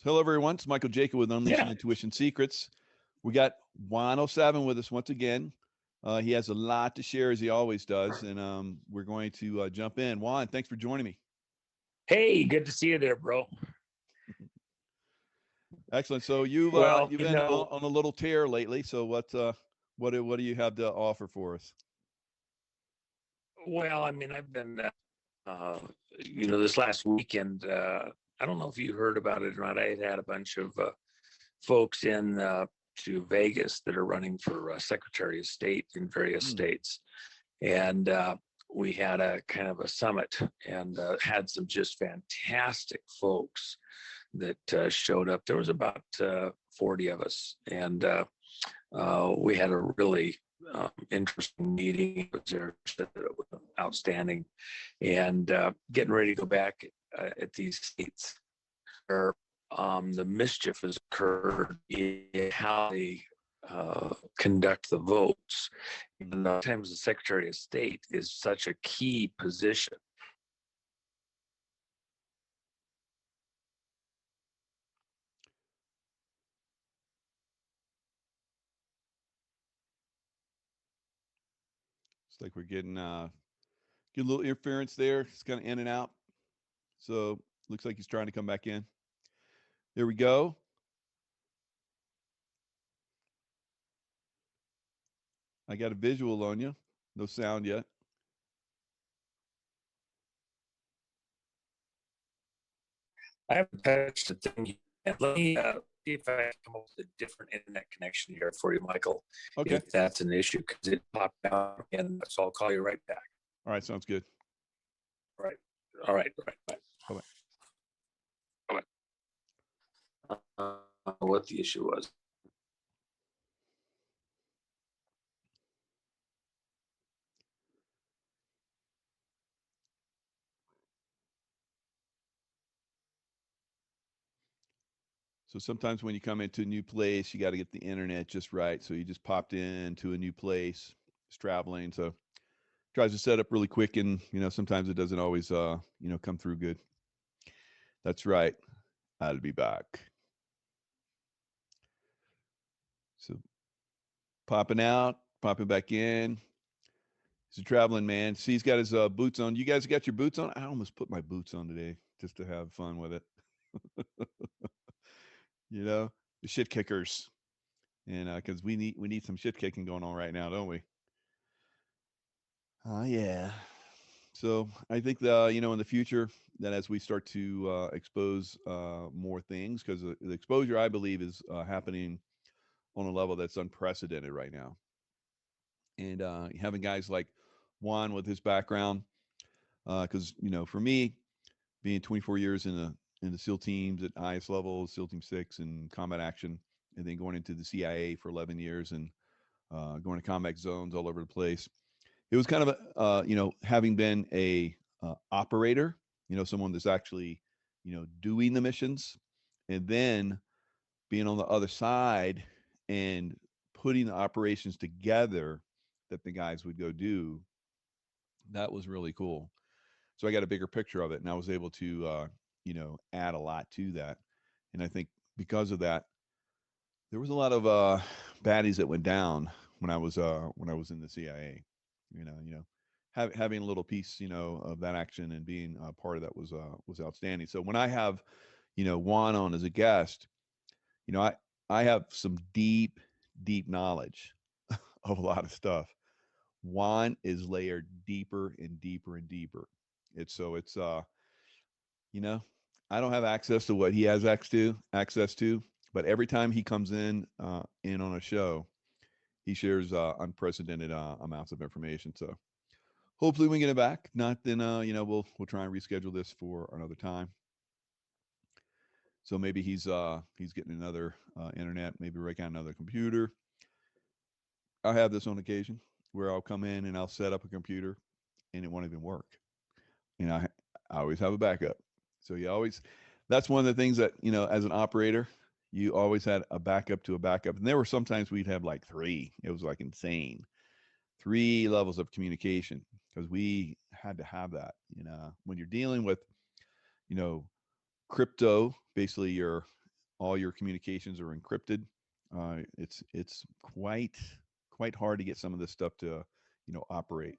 Hello, everyone. It's Michael Jacob with Unleashing Yeah. Intuition Secrets. We got Juan savin with us once again. He has a lot to share, as he always does, and we're going to jump in. Juan, thanks for joining me. Hey, good to see you there, bro. Excellent. So you've Well, you've been on a little tear lately. So what do you have to offer for us? well, I mean, I've been, this last weekend. I don't know if you heard about it or not. I had a bunch of folks in to Vegas that are running for Secretary of State in various states, and we had a kind of a summit and had some just fantastic folks that showed up. There was about 40 of us, and we had a really interesting meeting. It was outstanding, and getting ready to go back at these states where the mischief has occurred in how they conduct the votes. And sometimes the Secretary of State is such a key position. It's like we're getting a little interference there. It's kind of in and out. So looks like he's trying to come back in. There we go. I got a visual on you. No sound yet. I haven't touched the thing yet. Let me see if I can come up with a different internet connection here for you, Michael. Okay. If that's an issue, because it popped out, and so I'll call you right back. All right. Sounds good. All right. Bye. Bye-bye. What the issue was. So sometimes when you come into a new place, you got to get the internet just right. So you just popped into a new place, it's traveling. So tries to set up really quick, and sometimes it doesn't always come through good. That's right. I'll be back. So popping out, popping back in. He's a traveling man. See, he's got his boots on. You guys got your boots on? I almost put my boots on today just to have fun with it. The shit kickers. And because we need some shit kicking going on right now, don't we? Oh yeah. So I think in the future that as we start to expose more things, because the exposure I believe is happening on a level that's unprecedented right now, and having guys like Juan with his background, because for me, being 24 years in the SEAL teams at highest level, SEAL Team 6 and combat action, and then going into the CIA for 11 years and going to combat zones all over the place. It was kind of having been a operator, someone that's actually, doing the missions, and then being on the other side and putting the operations together that the guys would go do. That was really cool. So I got a bigger picture of it, and I was able to, add a lot to that. And I think because of that, there was a lot of baddies that went down when I was in the CIA. Having a little piece, of that action and being part of that was outstanding. So when I have, Juan on as a guest, I have some deep knowledge of a lot of stuff. Juan is layered deeper and deeper and deeper. It's I don't have access to what he has access to, but every time he comes in on a show, he shares unprecedented amounts of information. So hopefully we can get it back. Not then, we'll try and reschedule this for another time. So maybe he's getting another internet, maybe break out another computer. I have this on occasion where I'll come in and I'll set up a computer and it won't even work. I always have a backup. So that's one of the things that, as an operator, you always had a backup to a backup. And there were sometimes we'd have like 3. It was like insane. 3 levels of communication because we had to have that, when you're dealing with, crypto, basically your all your communications are encrypted. It's quite hard to get some of this stuff to operate.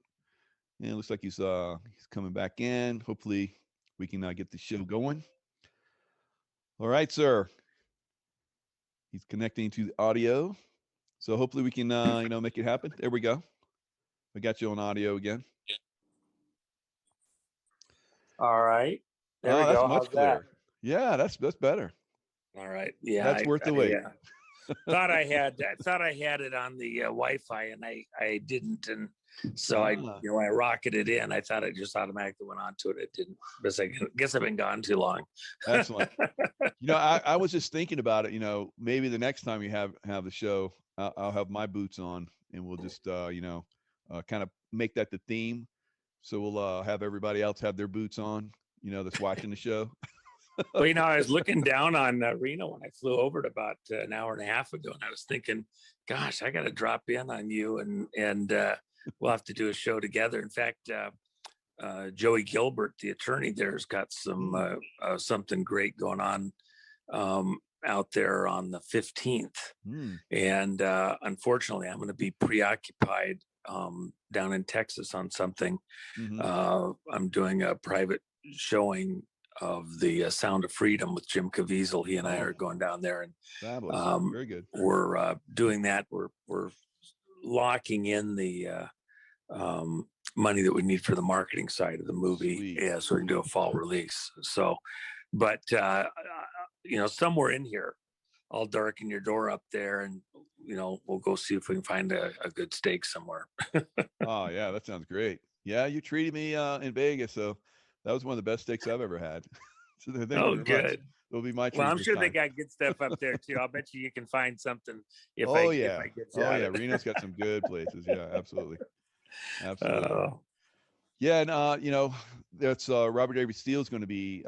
And it looks like he's coming back in. Hopefully, we can get the show going. All right, sir. He's connecting to the audio, so hopefully we can make it happen. There we go. We got you on audio again. All right. There we That's go. much How's that? clearer. Yeah, that's better. All right. Yeah. That's worth the wait. Thought I had it on the Wi-Fi, and I didn't, and so I rocketed in. I thought it just automatically went onto it. It didn't. But I guess I've been gone too long. Excellent. I was just thinking about it. Maybe the next time you have the show, I'll have my boots on, and we'll just kind of make that the theme. So we'll have everybody else have their boots on. That's watching the show. Well, I was looking down on Reno when I flew over it about an hour and a half ago, and I was thinking, gosh, I got to drop in on you, and we'll have to do a show together. In fact, Joey Gilbert, the attorney there, has got some something great going on out there on the 15th. And unfortunately, I'm going to be preoccupied down in Texas on something. I'm doing a private showing of the Sound of Freedom with Jim Caviezel. He and I are going down there, and very good. We're doing that. We're locking in the money that we need for the marketing side of the movie. Sweet. Yeah, so we can do a fall release. So, but somewhere in here, I'll darken your door up there, and we'll go see if we can find a good steak somewhere. Oh yeah, that sounds great. Yeah, you treated me in Vegas, so that was one of the best steaks I've ever had. So good. It'll be my treat. Well, I'm sure they got good stuff up there too. I'll bet you can find something if I get you out. Reno's got some good places. Yeah, absolutely. Yeah, and that's RobertDavidsteel is going to be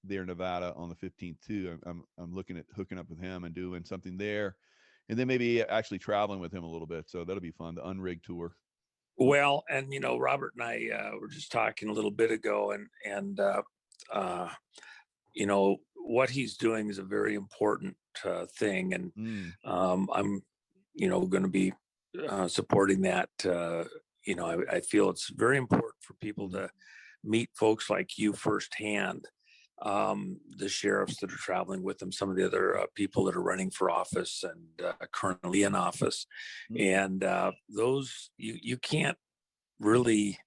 there in Nevada on the 15th too. I'm looking at hooking up with him and doing something there, and then maybe actually traveling with him a little bit. So that'll be fun. The Unrigged tour. Well, and Robert and I were just talking a little bit ago, and what he's doing is a very important thing, and I'm going to be supporting that. I feel it's very important for people to meet folks like you firsthand, the sheriffs that are traveling with them, some of the other people that are running for office and currently in office, and those you can't really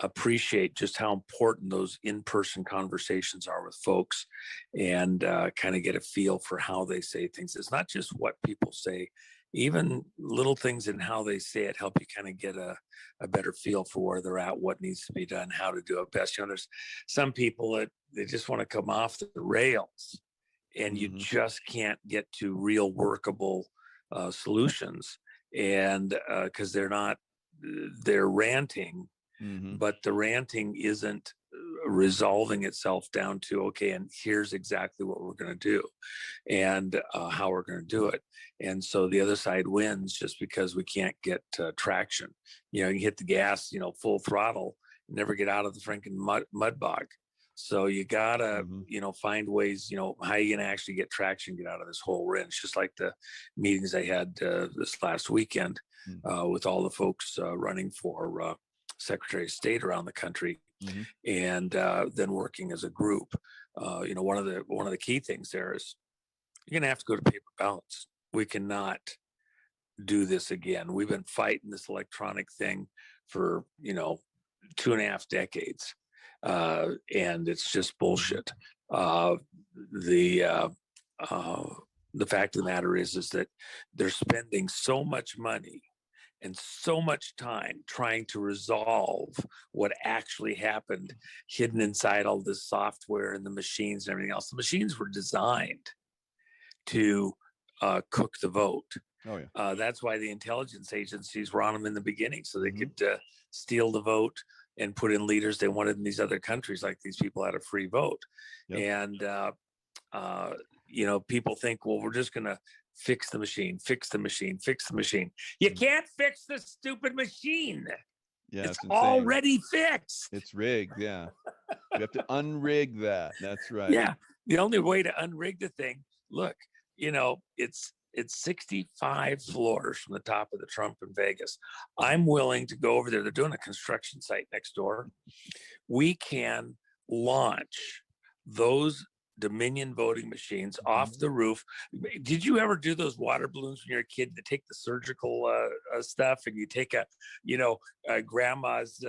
appreciate just how important those in-person conversations are with folks, and kind of get a feel for how they say things. It's not just what people say, even little things in how they say it help you kind of get a better feel for where they're at, what needs to be done, how to do it best. There's some people that they just want to come off the rails, and you just can't get to real workable solutions, and because they're ranting, but the ranting isn't resolving itself down to, okay, and here's exactly what we're going to do, and how we're going to do it. And so the other side wins just because we can't get traction. You hit the gas, full throttle, never get out of the freaking mud bog. So you gotta, find ways, how you can actually get traction, get out of this whole wrench. Just like the meetings I had this last weekend with all the folks running for Secretary of State around the country, and then working as a group. One of the key things there is you're going to have to go to paper ballots. We cannot do this again. We've been fighting this electronic thing for 2.5 decades, and it's just bullshit. The fact of the matter is that they're spending so much money and so much time trying to resolve what actually happened, hidden inside all this software and the machines and everything else. The machines were designed to cook the vote. Oh, yeah. That's why the intelligence agencies were on them in the beginning, so they could steal the vote and put in leaders they wanted in these other countries, like these people had a free vote. And people think, well, we're just going to fix the machine. You can't fix the stupid machine. Yeah, it's already fixed. It's rigged. Yeah. You have to unrig that. That's right. Yeah. The only way to unrig the thing, look, it's 65 floors from the top of the Trump in Vegas. I'm willing to go over there. They're doing a construction site next door. We can launch those Dominion voting machines off the roof. Did you ever do those water balloons when you're a kid to take the surgical stuff, and you take grandma's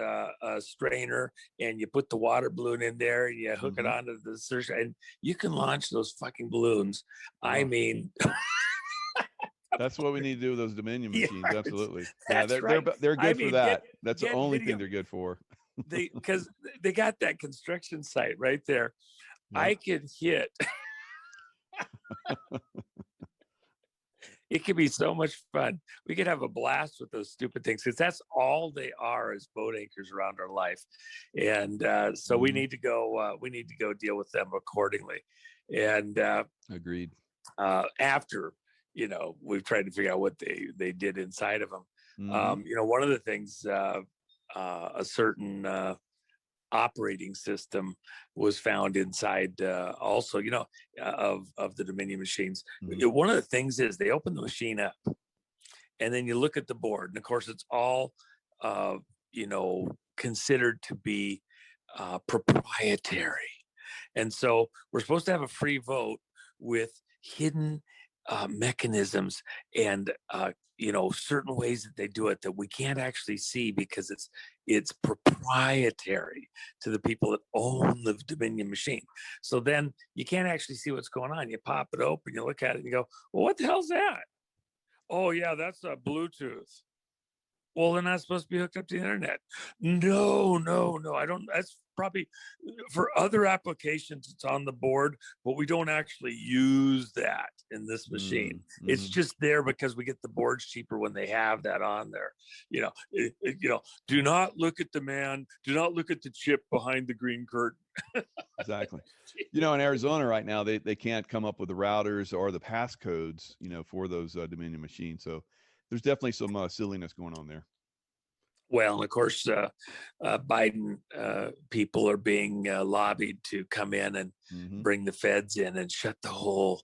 strainer, and you put the water balloon in there, and you hook it onto the surgery, and you can launch those fucking balloons. I mean, that's what we need to do with those Dominion machines. Yeah, absolutely. that's Yeah, right. they're good for that. That's the get only video. thing they're good for. Because they got that construction site right there. Yeah. I could hit. It could be so much fun. We could have a blast with those stupid things, because that's all they are, as boat anchors around our life. And so we need to go. We need to go deal with them accordingly. And agreed. After we've tried to figure out what they did inside of them. One of the things, a certain operating system was found inside also, of the Dominion machines. One of the things is they open the machine up, and then you look at the board, and of course it's all considered to be proprietary. And so we're supposed to have a free vote with hidden mechanisms and certain ways that they do it that we can't actually see, because it's proprietary to the people that own the Dominion machine. So then you can't actually see what's going on. You pop it open, you look at it, and you go, well, what the hell's that? Oh yeah, that's a Bluetooth. Well, they're not supposed to be hooked up to the internet. No, I don't. That's probably for other applications. It's on the board, but we don't actually use that in this machine. It's just there because we get the boards cheaper when they have that on there. Do not look at the man. Do not look at the chip behind the green curtain. Exactly. In Arizona right now, they can't come up with the routers or the passcodes, for those Dominion machines. So there's definitely some silliness going on there. Well, of course, Biden people are being lobbied to come in and bring the feds in and shut the whole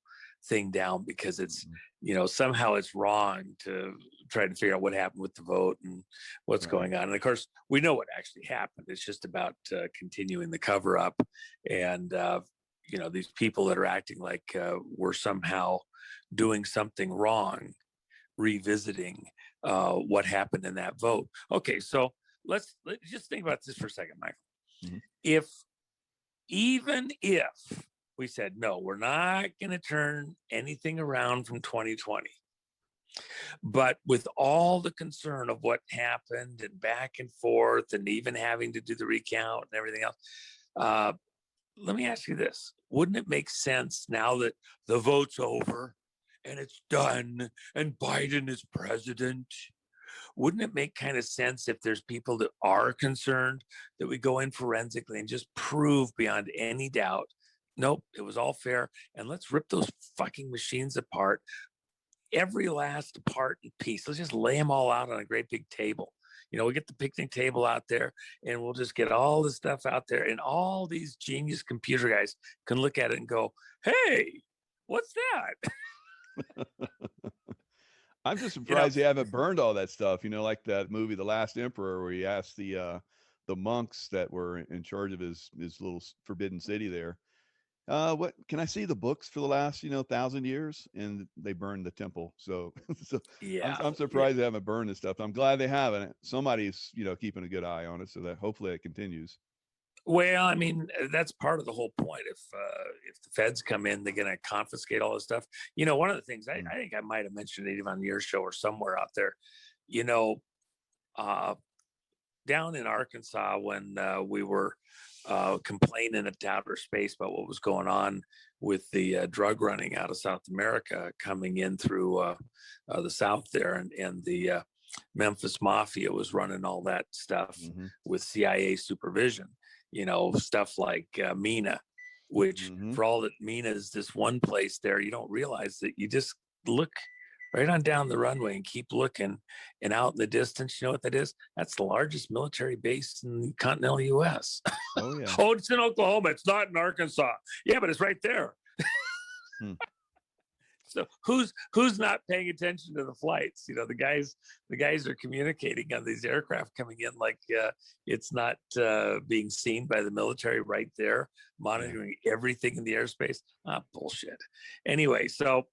thing down, because it's, somehow it's wrong to try to figure out what happened with the vote and what's going on. And of course, we know what actually happened. It's just about continuing the cover up. And, these people that are acting like we're somehow doing something wrong, revisiting what happened in that vote. Okay, so let's just think about this for a second, Michael. Even if we said, no, we're not going to turn anything around from 2020, but with all the concern of what happened and back and forth, and even having to do the recount and everything else, let me ask you this. Wouldn't it make sense, now that the vote's over and it's done and Biden is president, wouldn't it make kind of sense, if there's people that are concerned, that we go in forensically and just prove beyond any doubt, nope, it was all fair, and let's rip those fucking machines apart, every last part and piece. Let's just lay them all out on a great big table. We get the picnic table out there, and we'll just get all the stuff out there, and all these genius computer guys can look at it and go, hey, what's that? I'm just surprised they haven't burned all that stuff, like that movie, The Last Emperor, where he asked the monks that were in charge of his little forbidden city there, what can I see the books for the last 1,000 years? And they burned the temple. So I'm surprised they haven't burned this stuff. I'm glad they haven't. Somebody's keeping a good eye on it, so that hopefully it continues. Well, I mean, that's part of the whole point. If the feds come in, they're going to confiscate all this stuff. One of the things I think I might have mentioned it even on your show or somewhere out there, down in Arkansas, when we were complaining at outer space about what was going on with the drug running out of South America coming in through the South there, and the Memphis Mafia was running all that stuff with CIA supervision. Stuff like MENA, which for all that MENA is this one place there, you don't realize that you just look right on down the runway and keep looking, and out in the distance, you know what that is? That's the largest military base in the continental U.S. Oh, yeah. Oh, it's in Oklahoma. It's not in Arkansas. Yeah, but it's right there. So who's not paying attention to the flights? The guys are communicating on these aircraft coming in like it's not being seen by the military right there, monitoring everything in the airspace. Bullshit. Anyway, so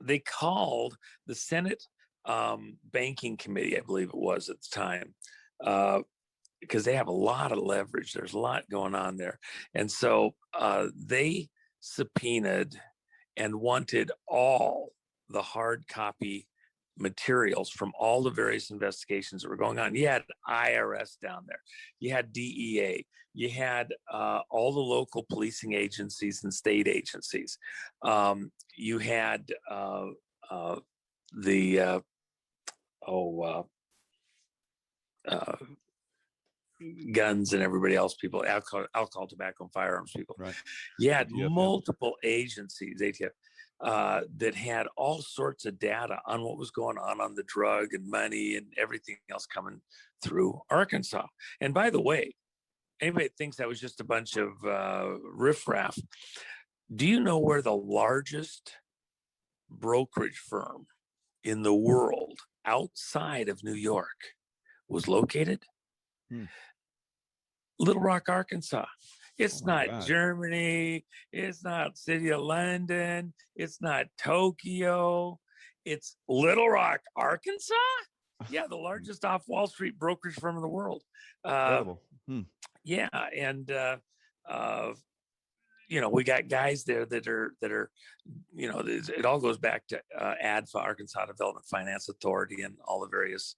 they called the Senate Banking Committee, I believe it was at the time, because they have a lot of leverage. There's a lot going on there. And so they subpoenaed and wanted all the hard copy materials from all the various investigations that were going on. You had IRS down there, you had DEA, you had all the local policing agencies and state agencies. You had the guns and everybody else people, alcohol, tobacco, and firearms people. Right. You had ATF, multiple agencies, ATF, that had all sorts of data on what was going on the drug and money and everything else coming through Arkansas. And by the way, anybody that thinks that was just a bunch of riffraff, do you know where the largest brokerage firm in the world outside of New York was located? Little Rock, Arkansas. It's not Germany. It's not city of London. It's not Tokyo. It's Little Rock, Arkansas. Yeah, the largest off Wall Street brokerage firm in the world. Incredible. Yeah, and we got guys there that are it all goes back to ADFA, Arkansas Development Finance Authority, and all the various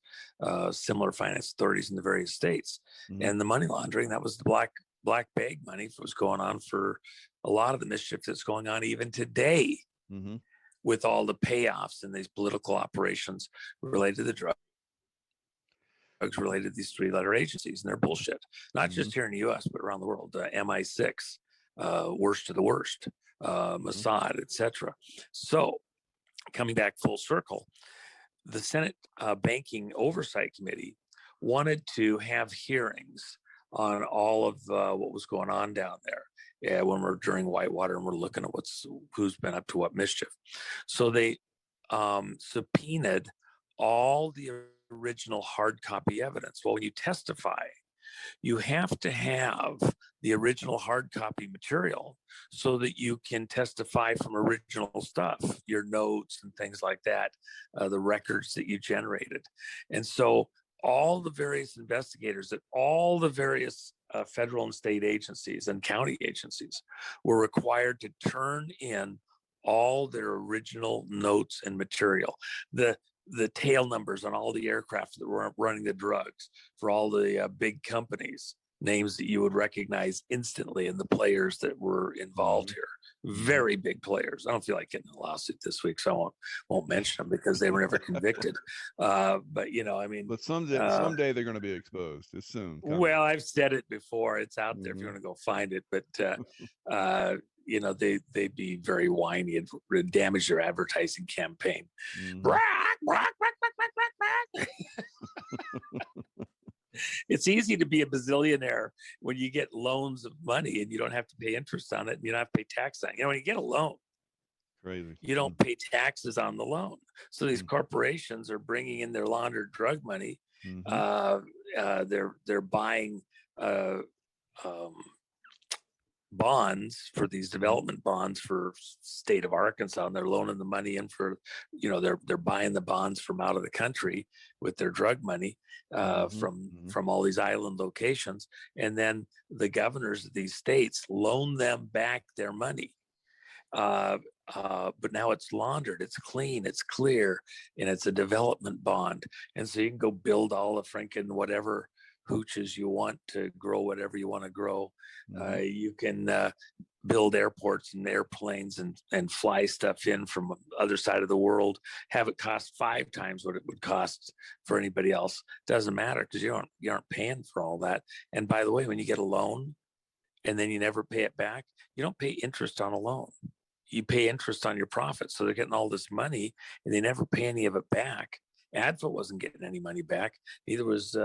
similar finance authorities in the various states. And the money laundering, that was the black bag money that was going on for a lot of the mischief that's going on even today with all the payoffs and these political operations related to the drugs related to these three-letter agencies and their bullshit, not just here in the U.S., but around the world. MI6, worst of the worst, Mossad, etc. So coming back full circle, the Senate Banking Oversight Committee wanted to have hearings on all of what was going on down there when we're during Whitewater and we're looking at who's been up to what mischief. So they subpoenaed all the original hard copy evidence. Well, when you testify, you have to have the original hard copy material so that you can testify from original stuff, your notes and things like that, the records that you generated. And so all the various investigators at all the various federal and state agencies and county agencies were required to turn in all their original notes and material. The tail numbers on all the aircraft that were running the drugs for all the big companies, names that you would recognize instantly, and the players that were involved here. Very big players. I don't feel like getting a lawsuit this week, so I won't mention them because they were never convicted. But But someday they're going to be exposed. It's soon coming. Well, I've said it before. It's out there if you want to go find it. But they'd be very whiny and damage their advertising campaign. It's easy to be a bazillionaire when you get loans of money and you don't have to pay interest on it and you don't have to pay tax on it. When you get a loan, crazy, you don't pay taxes on the loan. So these corporations are bringing in their laundered drug money. They're buying bonds for these development bonds for state of Arkansas, and they're loaning the money in for, they're buying the bonds from out of the country with their drug money from all these island locations. And then the governors of these states loan them back their money. But now it's laundered, it's clean, it's clear, and it's a development bond. And so you can go build all the franken whatever hooches you want to grow whatever you want to grow. You can build airports and airplanes and fly stuff in from the other side of the world, have it cost 5 times what it would cost for anybody else. Doesn't matter because you aren't paying for all that. And by the way, when you get a loan and then you never pay it back, you don't pay interest on a loan. You pay interest on your profits. So they're getting all this money and they never pay any of it back. ADFA wasn't getting any money back. Neither was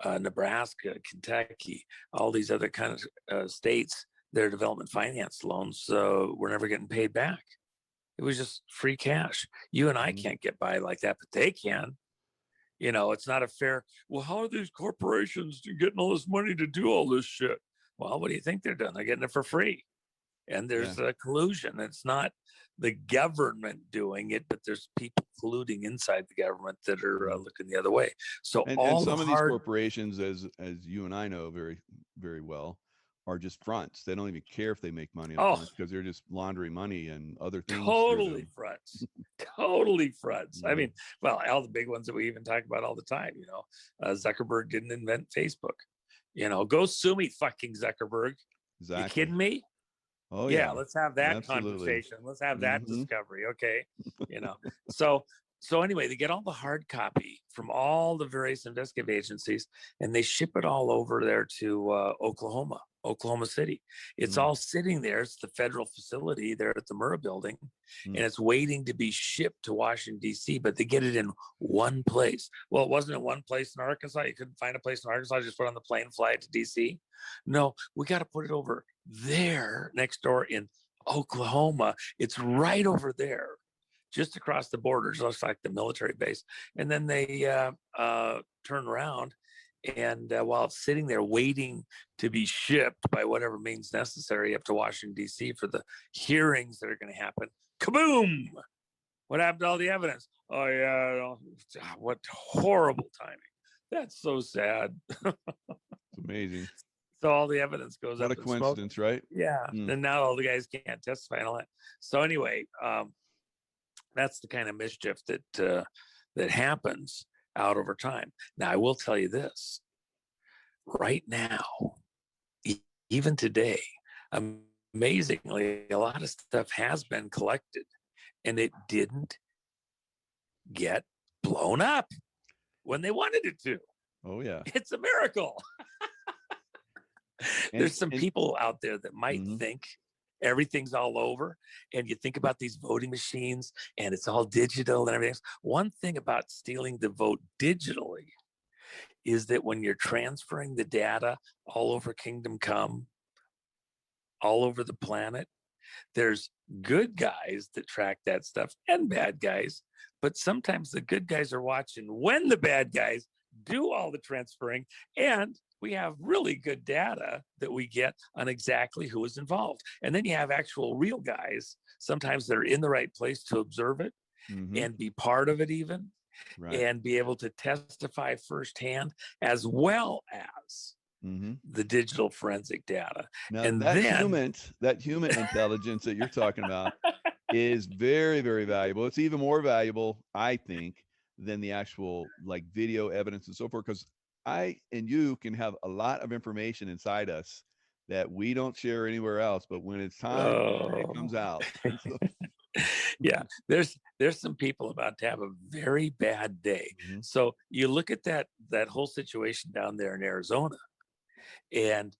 Nebraska, Kentucky, all these other kind of states. Their development finance loans were never getting paid back. It was just free cash. You and I Mhm. can't get by like that, but they can. You know, it's not a fair. Well, how are these corporations getting all this money to do all this shit? Well, what do you think they're doing? They're getting it for free. And Yeah. there's a collusion. It's not the government doing it, but there's people colluding inside the government that are Mhm. looking the other way. So And all the some of these hard, corporations, as you and I know very very well, are just fronts. They don't even care if they make money up oh, front because they're just laundering money and other things through totally them. fronts, totally fronts. I Mhm. mean, well, all the big ones that we even talk about all the time. You know, Zuckerberg didn't invent Facebook. You know, go sue me, fucking Zuckerberg. You Exactly. kidding me? Oh Yeah, yeah. let's have that Absolutely. conversation. Let's have that Mhm. discovery. Okay. You know, so so anyway, they get all the hard copy from all the various investigative agencies and they ship it all over there to Oklahoma City. It's Mm. all sitting there. It's the federal facility there at the Murrah building, Mm. and it's waiting to be shipped to Washington, D.C., but they get it in one place. Well, it wasn't in one place in Arkansas. You couldn't find a place in Arkansas. Just put on the plane, fly it to D.C. No, we got to put it over there next door in Oklahoma. It's right over there, just across the border, just like the military base. And then they turn around, and while it's sitting there waiting to be shipped by whatever means necessary up to Washington, D.C. for the hearings that are going to happen, kaboom! What happened to all the evidence? Oh, yeah. What horrible timing. That's so sad. It's amazing. So all the evidence goes What up a in smoke. coincidence, right? Yeah. Mm. And now all the guys can't testify and all that. So anyway, that's the kind of mischief that happens out over time. Now I will tell you this: right now, even today, amazingly, a lot of stuff has been collected, and it didn't get blown up when they wanted it to. Oh yeah. It's a miracle. And There's some and people out there that might mhm. think everything's all over, and you think about these voting machines and it's all digital and everything else. One thing about stealing the vote digitally is that when you're transferring the data all over Kingdom Come, all over the planet, there's good guys that track that stuff and bad guys, but sometimes the good guys are watching when the bad guys do all the transferring, and we have really good data that we get on exactly who is involved. And then you have actual real guys sometimes that are in the right place to observe it Mhm. and be part of it even, Right. and be able to testify firsthand, as well as Mhm. the digital forensic data. Now And then that human intelligence that you're talking about is very, very valuable. It's even more valuable, I think, than the actual like video evidence and so forth. Because I and you can have a lot of information inside us that we don't share anywhere else. But when it's time, it comes oh out. So, yeah, there's some people about to have a very bad day. mhm. So you look at that whole situation down there in Arizona, and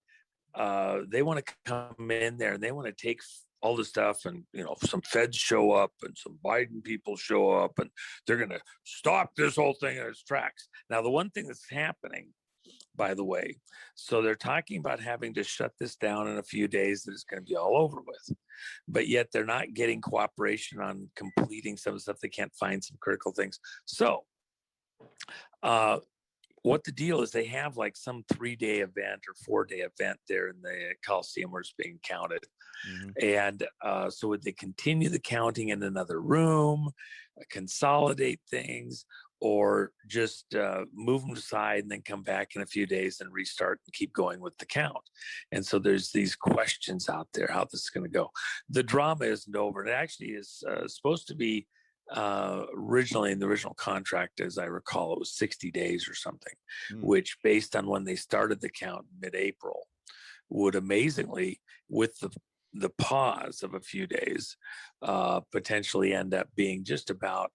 they want to come in there and they want to take all the stuff, and some feds show up and some Biden people show up, and they're going to stop this whole thing in its tracks. Now, the one thing that's happening, by the way, so they're talking about having to shut this down in a few days, that it's going to be all over with, but yet they're not getting cooperation on completing some of the stuff. They can't find some critical things. So uh, what the deal is, they have like some 3-day event or 4-day event there in the Coliseum where it's being counted. Mhm. And so would they continue the counting in another room, consolidate things, or just move them aside and then come back in a few days and restart and keep going with the count? And so there's these questions out there how this is going to go. The drama isn't over. It actually is supposed to be originally in the original contract, as I recall, it was 60 days or something, Mm. which based on when they started the count mid-April would amazingly, with the pause of a few days, potentially end up being just about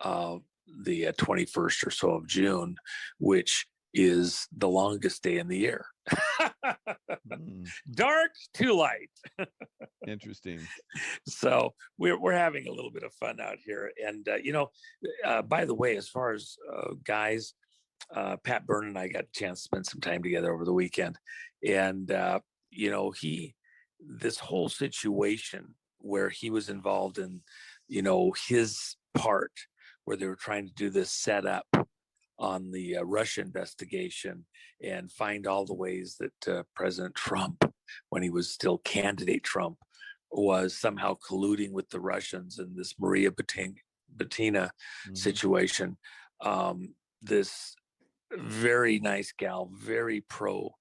the 21st or so of June, which is the longest day in the year. Mm. Dark to light. Interesting. So we're having a little bit of fun out here. And by the way, as far as guys, Pat Byrne and I got a chance to spend some time together over the weekend, and he this whole situation where he was involved in his part where they were trying to do this setup on the Russia investigation and find all the ways that President Trump, when he was still candidate Trump, was somehow colluding with the Russians in this Maria Butina situation. This very nice gal, very pro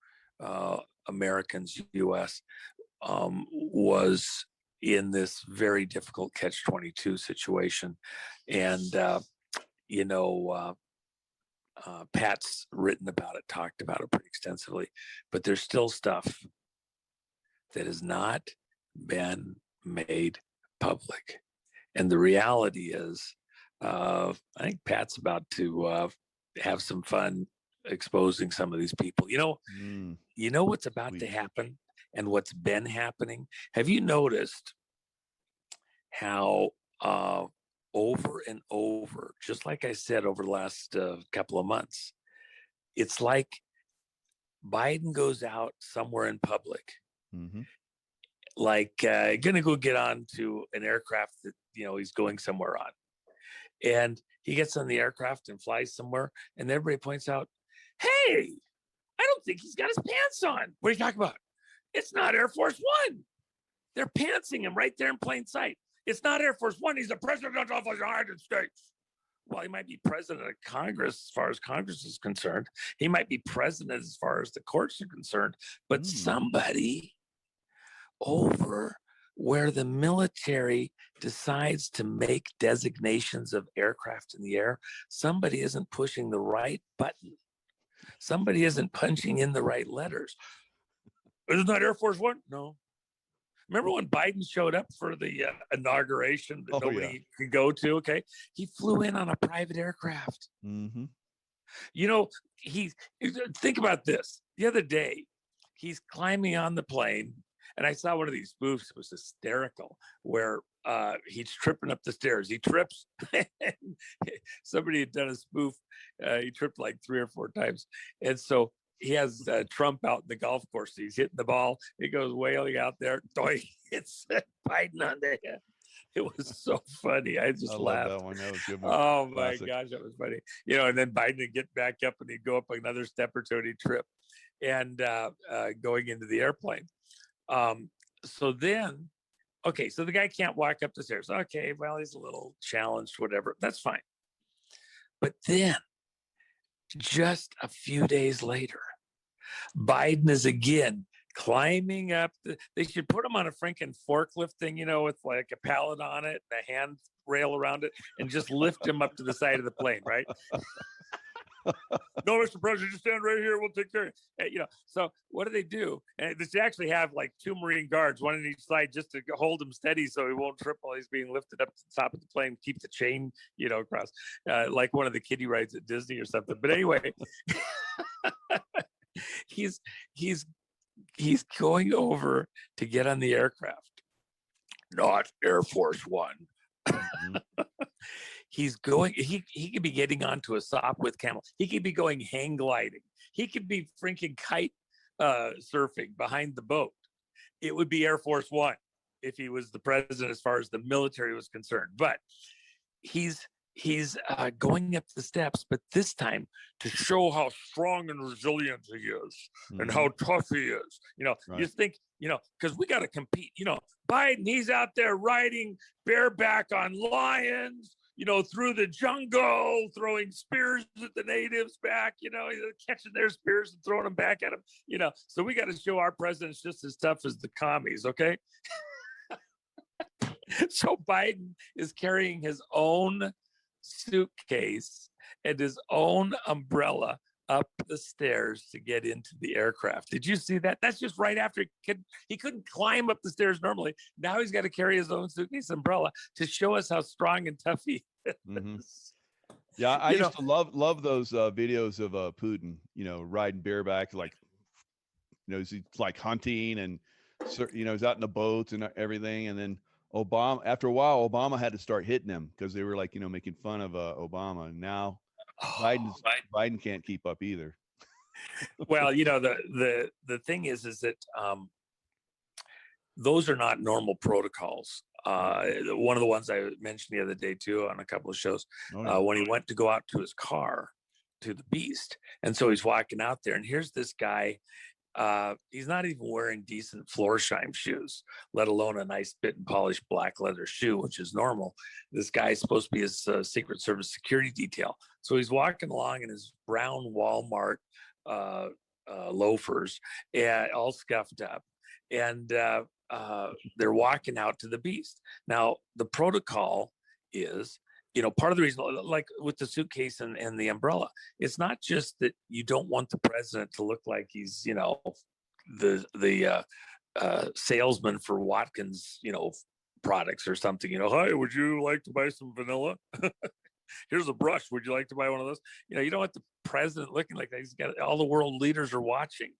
Americans, U.S., was in this very difficult catch-22 situation. And, Pat's written about it, talked about it pretty extensively, but there's still stuff that has not been made public. And the reality is, I think Pat's about to have some fun exposing some of these people. You know what's about to happen and what's been happening? Have you noticed how over and over, just like I said, over the last couple of months, it's like Biden goes out somewhere in public, like gonna go get on to an aircraft that he's going somewhere on, and he gets on the aircraft and flies somewhere, and everybody points out, "Hey, I don't think he's got his pants on." What are you talking about? It's not Air Force One. They're pantsing him right there in plain sight. It's not Air Force One. He's the president of the United States. Well, he might be president of Congress as far as Congress is concerned. He might be president as far as the courts are concerned. But somebody over where the military decides to make designations of aircraft in the air, somebody isn't pushing the right button. Somebody isn't punching in the right letters. Isn't that Air Force One? No. Remember when Biden showed up for the inauguration that nobody could go to? Okay. He flew in on a private aircraft. Think about this. The other day, he's climbing on the plane, and I saw one of these spoofs. It was hysterical, where he's tripping up the stairs. He trips. Somebody had done a spoof. He tripped like 3 or 4 times. And so he has Trump out in the golf course. He's hitting the ball. It goes wailing out there. It's Biden on the head. It was so funny. I laughed. That one. That was a good one. Oh my gosh, that was funny. And then Biden would get back up and he'd go up another step or two and he'd trip, and going into the airplane. So the guy can't walk up the stairs. Okay, well, he's a little challenged, whatever. That's fine. But then, just a few days later, Biden is again climbing up. They should put him on a freaking forklift thing, with like a pallet on it and a hand rail around it, and just lift him up to the side of the plane, right? No, Mr. President, just stand right here. We'll take care of it. So what do? And they actually have like 2 Marine guards, one on each side, just to hold him steady so he won't trip while he's being lifted up to the top of the plane, keep the chain, across, like one of the kiddie rides at Disney or something. But anyway, he's going over to get on the aircraft, not Air Force One. He's going, he could be getting onto a Sopwith Camel. He could be going hang gliding. He could be freaking kite surfing behind the boat. It would be Air Force One if he was the president as far as the military was concerned. But he's going up the steps, but this time to show how strong and resilient he is and how tough he is. You think, because we got to compete. Biden, he's out there riding bareback on lions, through the jungle, throwing spears at the natives back, catching their spears and throwing them back at them, So we got to show our president's just as tough as the commies, okay? So Biden is carrying his own suitcase and his own umbrella up the stairs to get into the aircraft. Did you see that? That's just right after he couldn't climb up the stairs normally. Now he's got to carry his own suitcase umbrella to show us how strong and tough he is. Yeah, I used to love those videos of Putin, riding bareback, like, he's like hunting, and he's out in the boats and everything. And then after a while, Obama had to start hitting him because they were like, making fun of Obama. And now Biden can't keep up either. Well, the thing is that those are not normal protocols. One of the ones I mentioned the other day too on a couple of shows, when he went to go out to his car, to the Beast, and so he's walking out there, and here's this guy. He's not even wearing decent Florsheim shoes, let alone a nice bit and polished black leather shoe, which is normal. This guy's supposed to be his Secret Service security detail. So he's walking along in his brown Walmart loafers, all scuffed up. And they're walking out to the Beast. Now, the protocol is, part of the reason, like with the suitcase and the umbrella, it's not just that you don't want the president to look like he's, the salesman for Watkins, products or something. Hi, would you like to buy some vanilla? Here's a brush. Would you like to buy one of those? You don't want the president looking like that. He's got all the world leaders are watching.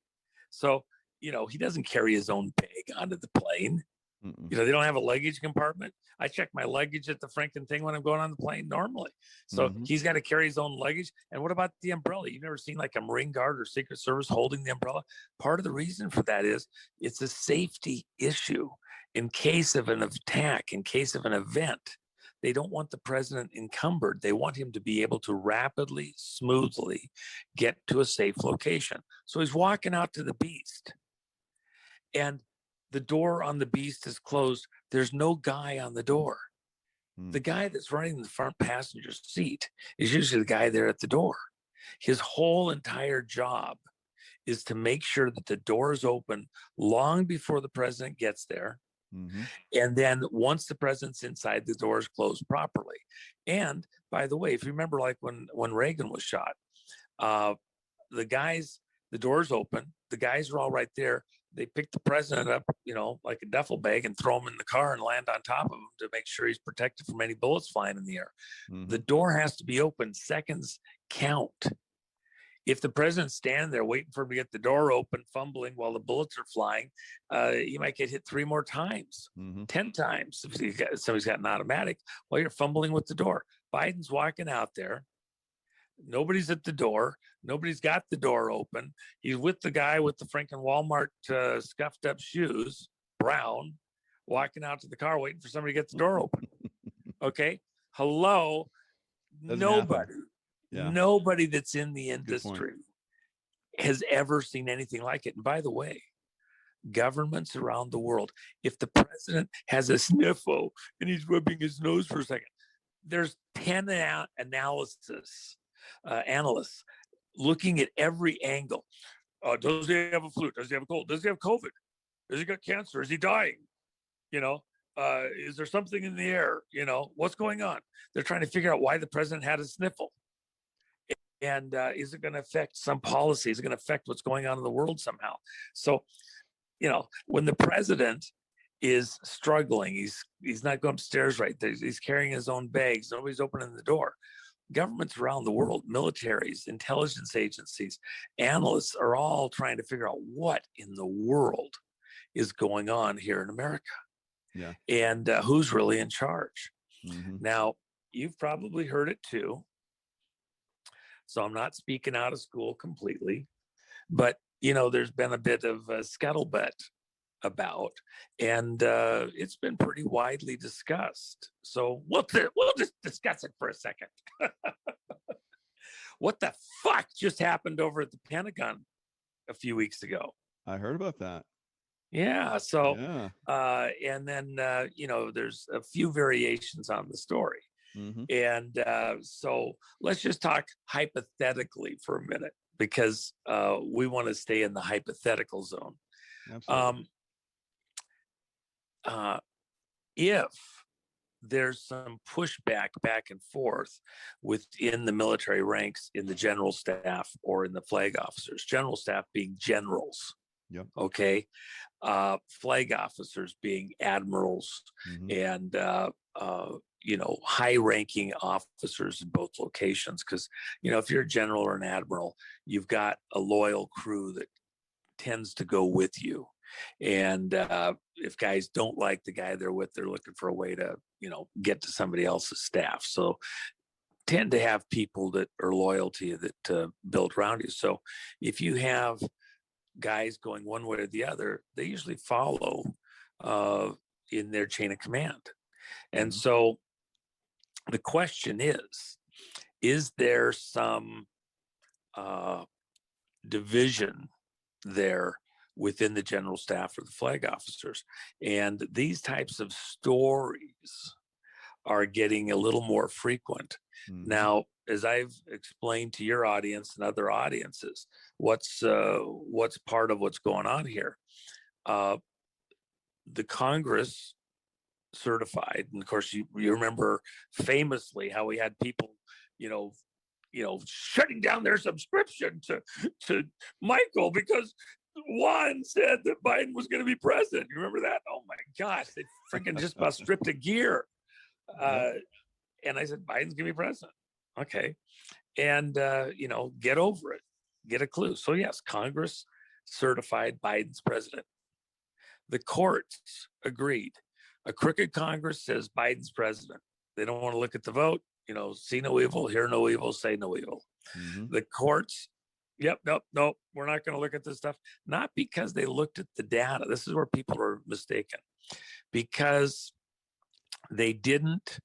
So, he doesn't carry his own bag onto the plane. Mm-mm. They don't have a luggage compartment. I check my luggage at the Franken thing when I'm going on the plane normally. So he's got to carry his own luggage. And what about the umbrella? You've never seen like a Marine Guard or Secret Service holding the umbrella? Part of the reason for that is it's a safety issue. In case of an attack, in case of an event, they don't want the president encumbered. They want him to be able to rapidly, smoothly get to a safe location. So he's walking out to the Beast. And the door on the Beast is closed. There's no guy on the door. The guy that's running the front passenger seat is usually the guy there at the door. His whole entire job is to make sure that the door is open long before the president gets there. And then once the president's inside, the door is closed properly. And by the way, if you remember, like when Reagan was shot, the door's open. The guys are all right there. They pick the president up, like a duffel bag and throw him in the car and land on top of him to make sure he's protected from any bullets flying in the air. The door has to be open. Seconds count. If the president's standing there waiting for him to get the door open, fumbling while the bullets are flying, you might get hit 3 more times, 10 times. If somebody's got an automatic while you're fumbling with the door. Biden's walking out there. Nobody's at the door. Nobody's got the door open. He's with the guy with the Franken Walmart scuffed up shoes, brown, walking out to the car, waiting for somebody to get the door open. Okay. Hello. Nobody that's in the industry has ever seen anything like it. And by the way, governments around the world, if the president has a sniffle and he's rubbing his nose for a second, there's 10 analysts looking at every angle. Does he have a flu? Does he have a cold? Does he have COVID? Does he got cancer? Is he dying? Is there something in the air? What's going on? They're trying to figure out why the president had a sniffle. And is it going to affect some policy? Is it going to affect what's going on in the world somehow? So, when the president is struggling, he's not going upstairs right there. He's carrying his own bags. Nobody's opening the door. Governments around the world, militaries, intelligence agencies, analysts are all trying to figure out what in the world is going on here in America. Yeah. And who's really in charge. Now, you've probably heard it too. So I'm not speaking out of school completely, but there's been a bit of scuttlebutt about, and it's been pretty widely discussed. So we'll just discuss it for a second. What the fuck just happened over at the Pentagon a few weeks ago? I heard about that. Yeah. So, and then, there's a few variations on the story. And so let's just talk hypothetically for a minute, because we want to stay in the hypothetical zone. Absolutely. If there's some pushback back and forth within the military ranks, in the general staff or in the flag officers, general staff being generals. Yep. Okay. Flag officers being admirals and, high-ranking officers in both locations. Because, if you're a general or an admiral, you've got a loyal crew that tends to go with you. And if guys don't like the guy they're with, they're looking for a way to, get to somebody else's staff. So tend to have people that are loyal to you that build around you. So if you have guys going one way or the other, they usually follow in their chain of command. And so the question is there some division there within the general staff or the flag officers? And these types of stories are getting a little more frequent. Now, as I've explained to your audience and other audiences, what's part of what's going on here? The Congress certified, and of course you remember famously how we had people, shutting down their subscription to Michael because Juan said that Biden was going to be president. You remember that? Oh my gosh, they freaking just about stripped a gear. And I said, Biden's gonna be president. Okay. And, get over it, get a clue. So yes, Congress certified Biden's president. The courts agreed. A crooked Congress says Biden's president. They don't want to look at the vote, see no evil, hear no evil, say no evil. The courts, nope, we're not going to look at this stuff. Not because they looked at the data. This is where people are mistaken. Because they didn't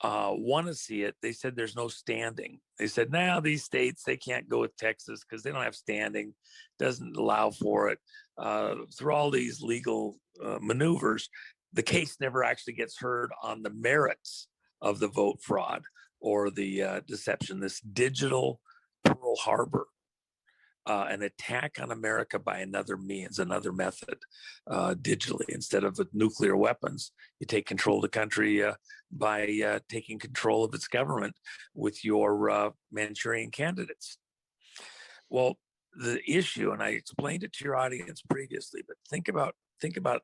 want to see it. They said there's no standing. They said, now these states, they can't go with Texas because they don't have standing, doesn't allow for it. Through all these legal maneuvers, the case never actually gets heard on the merits of the vote fraud or the deception, this digital Pearl Harbor. An attack on America by another means, another method, digitally. Instead of with nuclear weapons, you take control of the country by taking control of its government with your Manchurian candidates. Well, the issue, and I explained it to your audience previously, but think about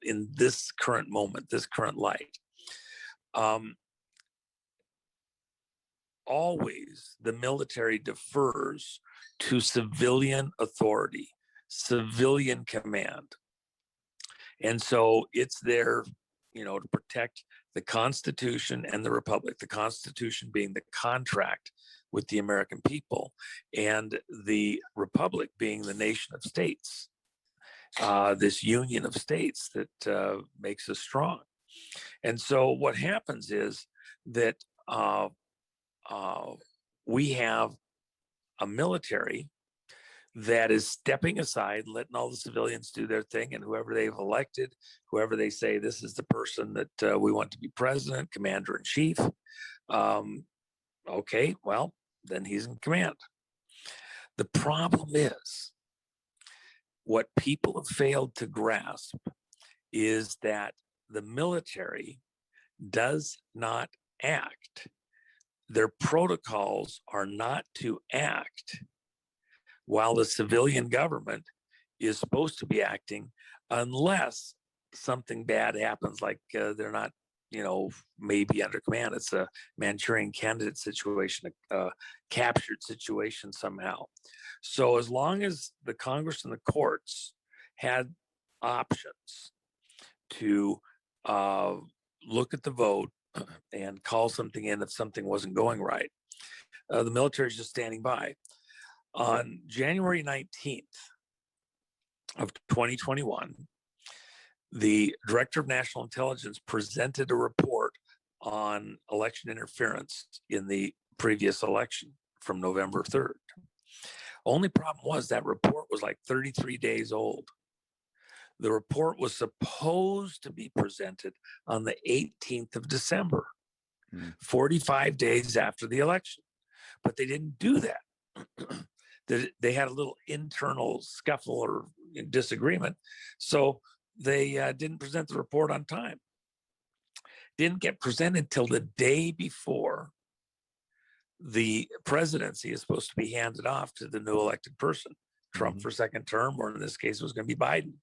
in this current moment, this current light. Always the military defers to civilian authority, civilian command. And so it's there, to protect the Constitution and the Republic, the Constitution being the contract with the American people, and the Republic being the nation of states, this union of states that makes us strong. And so what happens is that we have a military that is stepping aside, letting all the civilians do their thing, and whoever they've elected, whoever they say this is the person that we want to be president, commander in chief, okay, well, then he's in command. The problem is, what people have failed to grasp is that the military does not act. Their protocols are not to act while the civilian government is supposed to be acting, unless something bad happens, like they're not, maybe under command. It's a Manchurian candidate situation, a captured situation somehow. So as long as the Congress and the courts had options to look at the vote and call something in if something wasn't going right, the military is just standing by. On January 19th of 2021, the Director of National Intelligence presented a report on election interference in the previous election from November 3rd. Only problem was that report was like 33 days old. The report was supposed to be presented on the 18th of December, 45 days after the election, but they didn't do that. They had a little internal scuffle or disagreement, so they didn't present the report on time. Didn't get presented till the day before the presidency is supposed to be handed off to the new elected person, Trump for second term, or in this case, it was going to be Biden.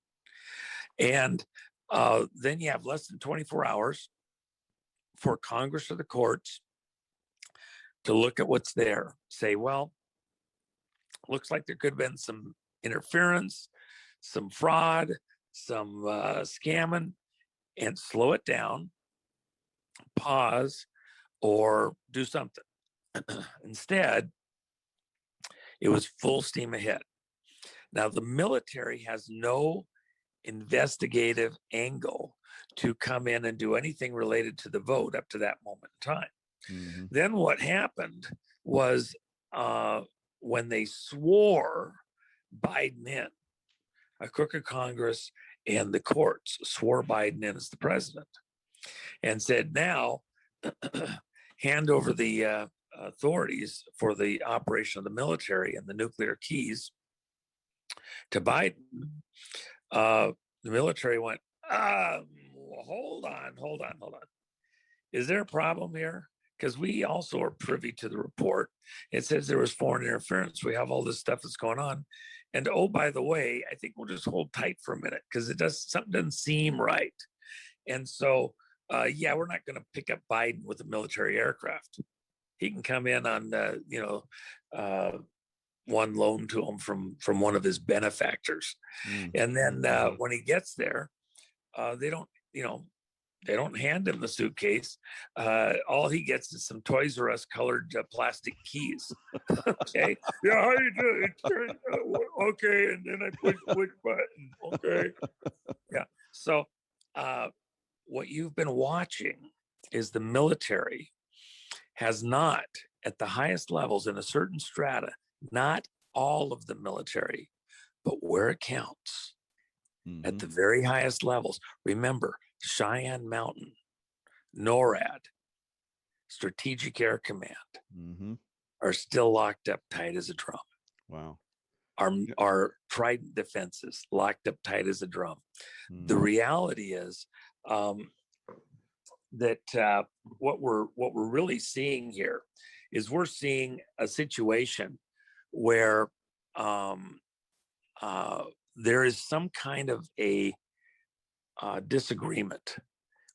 And then you have less than 24 hours for Congress or the courts to look at what's there, say, well, looks like there could have been some interference, some fraud, some scamming, and slow it down, pause, or do something. Instead, it was full steam ahead. Now, the military has no investigative angle to come in and do anything related to the vote up to that moment in time. Mm-hmm. Then what happened was when they swore Biden in, a crooked Congress and the courts swore Biden in as the president and said, now hand over the authorities for the operation of the military and the nuclear keys to Biden. The military went, hold on. Is there a problem here? Because we also are privy to the report. It says there was foreign interference. We have all this stuff that's going on. And oh, by the way, I think we'll just hold tight for a minute because something doesn't seem right. And so, we're not going to pick up Biden with a military aircraft. He can come in on, one loan to him from one of his benefactors. And then when he gets there, they don't hand him the suitcase. All he gets is some Toys R Us colored plastic keys. Okay. Yeah, how you doing? Okay. And then I push button. Okay. Yeah. So what you've been watching is the military has not, at the highest levels in a certain strata, not all of the military, but where it counts, at the very highest levels. Remember, Cheyenne Mountain, NORAD, Strategic Air Command are still locked up tight as a drum. Wow. Our Trident defenses locked up tight as a drum. The reality is that what we're really seeing here is we're seeing a situation where there is some kind of a disagreement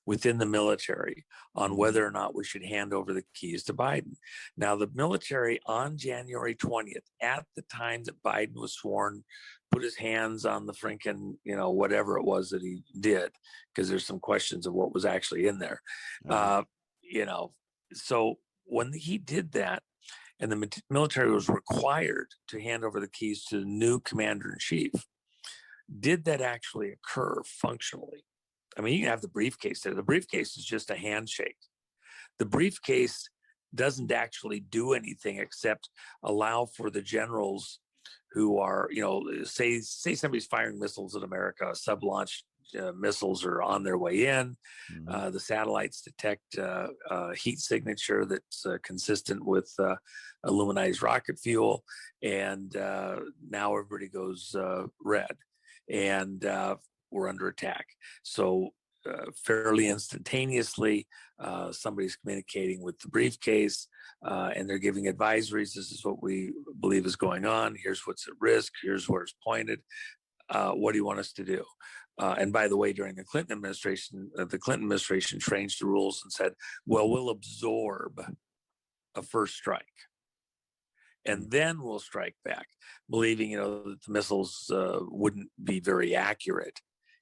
within the military on whether or not we should hand over the keys to Biden. Now, the military on January 20th, at the time that Biden was sworn, put his hands on the Franken, whatever it was that he did, because there's some questions of what was actually in there. So when he did that, and the military was required to hand over the keys to the new commander in chief, did that actually occur functionally? I mean, you can have the briefcase there. The briefcase is just a handshake. The briefcase doesn't actually do anything except allow for the generals who are, say somebody's firing missiles in America, sub-launched missiles are on their way in. The satellites detect heat signature that's consistent with aluminized rocket fuel. And now everybody goes red. And we're under attack. So fairly instantaneously, somebody's communicating with the briefcase and they're giving advisories. This is what we believe is going on. Here's what's at risk. Here's where it's pointed. What do you want us to do? And by the way, during the Clinton administration changed the rules and said, well, we'll absorb a first strike. And then we'll strike back, believing, that the missiles wouldn't be very accurate.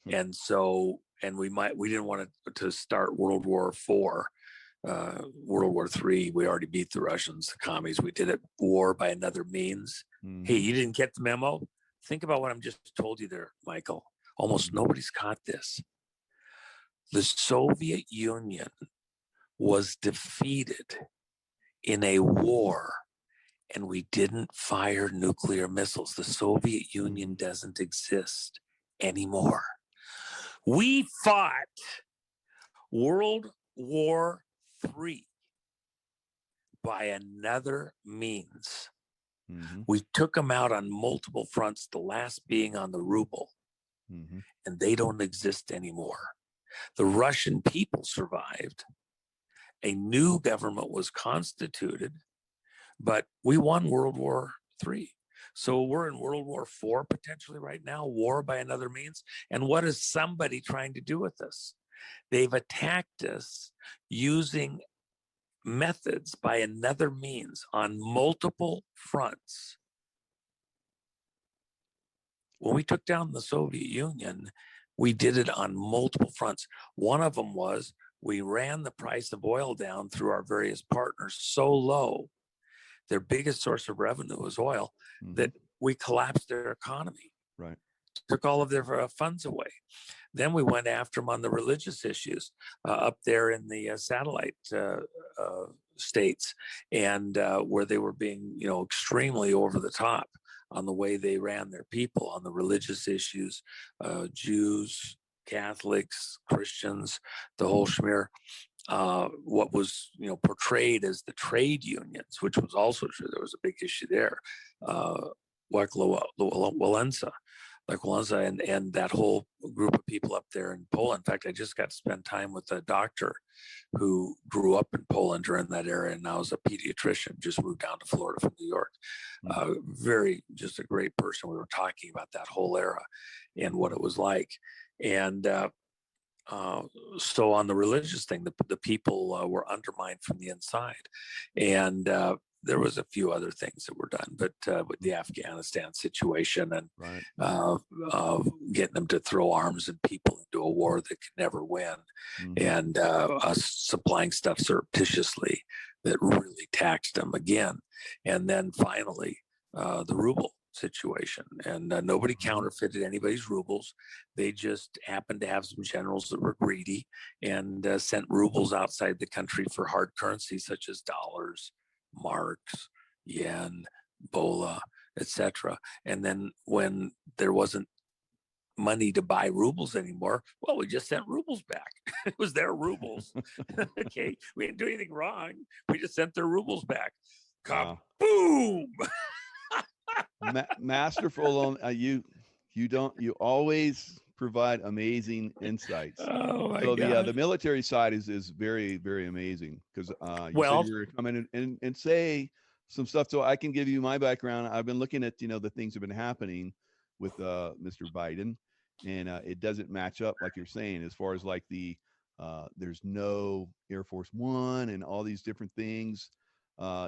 And so, we didn't want to start World War IV, World War III. We already beat the Russians, the commies. We did it war by another means. Hey, you didn't get the memo? Think about what I'm just told you there, Michael. Almost nobody's caught this. The Soviet Union was defeated in a war, and we didn't fire nuclear missiles. The Soviet Union doesn't exist anymore. We fought World War III by another means. We took them out on multiple fronts, the last being on the ruble, and they don't exist anymore. The Russian people survived. A new government was constituted, but we won World War III. So we're in World War IV potentially right now, war by another means. And what is somebody trying to do with us? They've attacked us using methods by another means on multiple fronts. When we took down the Soviet Union, we did it on multiple fronts. One of them was we ran the price of oil down through our various partners so low, their biggest source of revenue was oil, that we collapsed their economy. Right. took all of their funds away. Then we went after them on the religious issues up there in the satellite states, and where they were being, extremely over the top on the way they ran their people on the religious issues, Jews, Catholics, Christians, the whole schmear. What was portrayed as the trade unions, which was also true. There was a big issue there. Like Walesa, and that whole group of people up there in Poland. In fact, I just got to spend time with a doctor who grew up in Poland during that era and now is a pediatrician, just moved down to Florida from New York. Just a great person. We were talking about that whole era and what it was like. And so on the religious thing, the people were undermined from the inside. And there was a few other things that were done, but with the Afghanistan situation and getting them to throw arms and people into a war that could never win, and us supplying stuff surreptitiously that really taxed them again. And then finally, the ruble situation, and nobody counterfeited anybody's rubles. They just happened to have some generals that were greedy and sent rubles outside the country for hard currency such as dollars, marks, yen, bola, etc. And then when there wasn't money to buy rubles anymore, well, we just sent rubles back. It was their rubles. Okay, we didn't do anything wrong. We just sent their rubles back. Kaboom! Masterful. You always provide amazing insights. Oh my so God. The military side is very, very amazing because you said you were coming in and say some stuff. So I can give you my background. I've been looking at the things that have been happening with Mr. Biden, and it doesn't match up like you're saying as far as like there's no Air Force One and all these different things.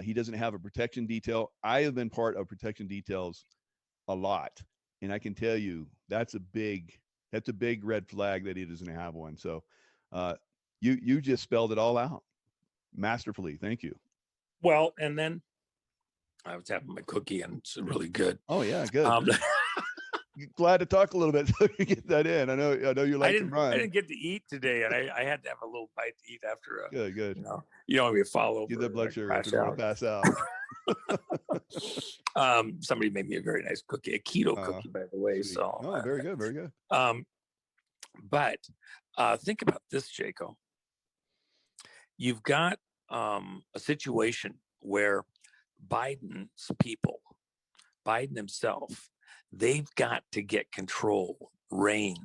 He doesn't have a protection detail. I have been part of protection details a lot, and I can tell you that's a big red flag that he doesn't have one. So you just spelled it all out masterfully. Thank you. Well, and then I was having my cookie, and it's really good. Oh yeah, good. Glad to talk a little bit so you get that in. I know you like to run. I didn't get to eat today, and I had to have a little bite to eat after. Good. You don't want me to fall over. Get the blood sugar to pass out. Somebody made me a very nice cookie, a keto cookie, by the way. Sweet. So, very good, very good. But think about this, Jaco. You've got a situation where Biden's people, Biden himself, they've got to get control, rein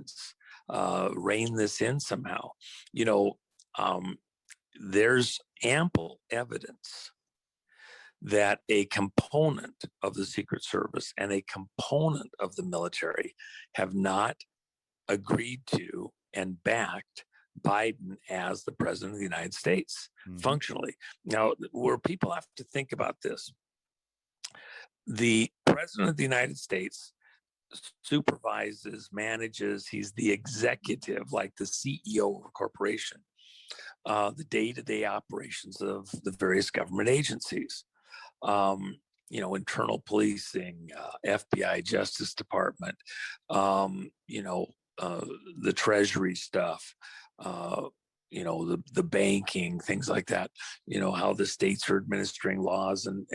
this in somehow. There's ample evidence that a component of the Secret Service and a component of the military have not agreed to and backed Biden as the president of the United States functionally. Now, where people have to think about this, the president of the United States supervises, manages, he's the executive, like the CEO of a corporation, the day-to-day operations of the various government agencies. Internal policing, FBI, Justice Department, the Treasury stuff, the banking, things like that, how the states are administering laws and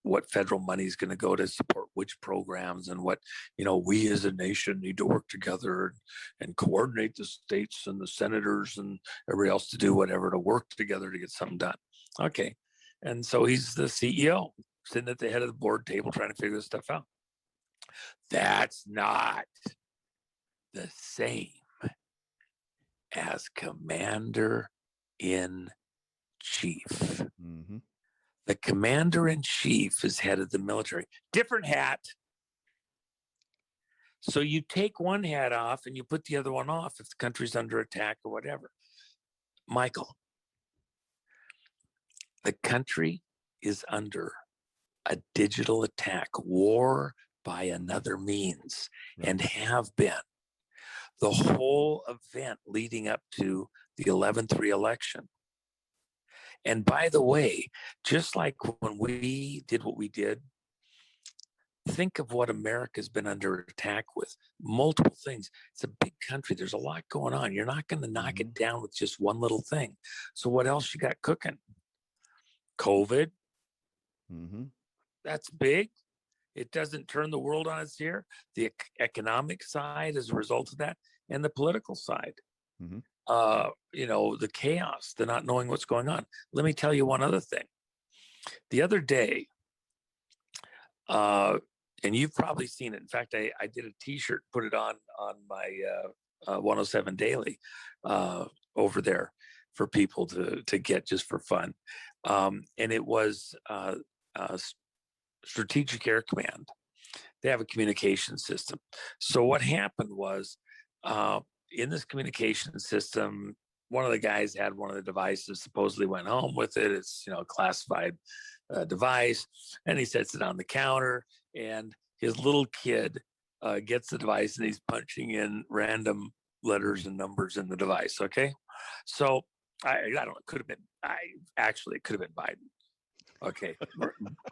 what federal money is going to go to support which programs and what, we as a nation need to work together and coordinate the states and the senators and everybody else to do whatever to work together to get something done. Okay. And so he's the CEO sitting at the head of the board table trying to figure this stuff out. That's not the same as commander-in-chief. The commander-in-chief is head of the military. Different hat. So you take one hat off and you put the other one off if the country's under attack or whatever. Michael, the country is under a digital attack, war by another means, and have been. The whole event leading up to the 11th re-election. And by the way, just like when we did what we did think of what America's been under attack with. Multiple things. It's a big country. There's a lot going on. You're not going to knock it down with just one little thing. So what else you got cooking? COVID. That's big. It doesn't turn the world on its ear. The economic side as a result of that, and the political side. The chaos, the not knowing what's going on. Let me tell you one other thing. The other day, and you've probably seen it. In fact, I did a T-shirt, put it on my 107 Daily over there for people to get just for fun. And it was Strategic Air Command. They have a communication system. So what happened was in this communication system, one of the guys had one of the devices, supposedly went home with it. It's a classified device, and he sets it on the counter, and his little kid gets the device, and he's punching in random letters and numbers in the device. Okay, so I don't know, it could have been Biden. Okay,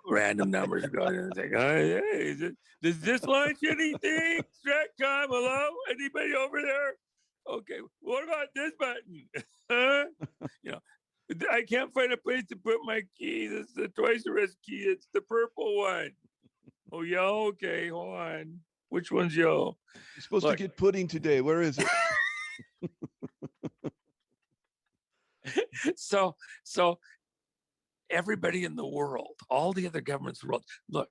random numbers going in and saying, hey, does this launch anything? Stratcom, hello? Anybody over there? Okay, what about this button? I can't find a place to put my keys. It's the Toys R Us key. It's the purple one. Oh, yo, okay, hold on. Which one's yo? You're supposed to get pudding today. Where is it? So everybody in the world, all the other governments in the world, look,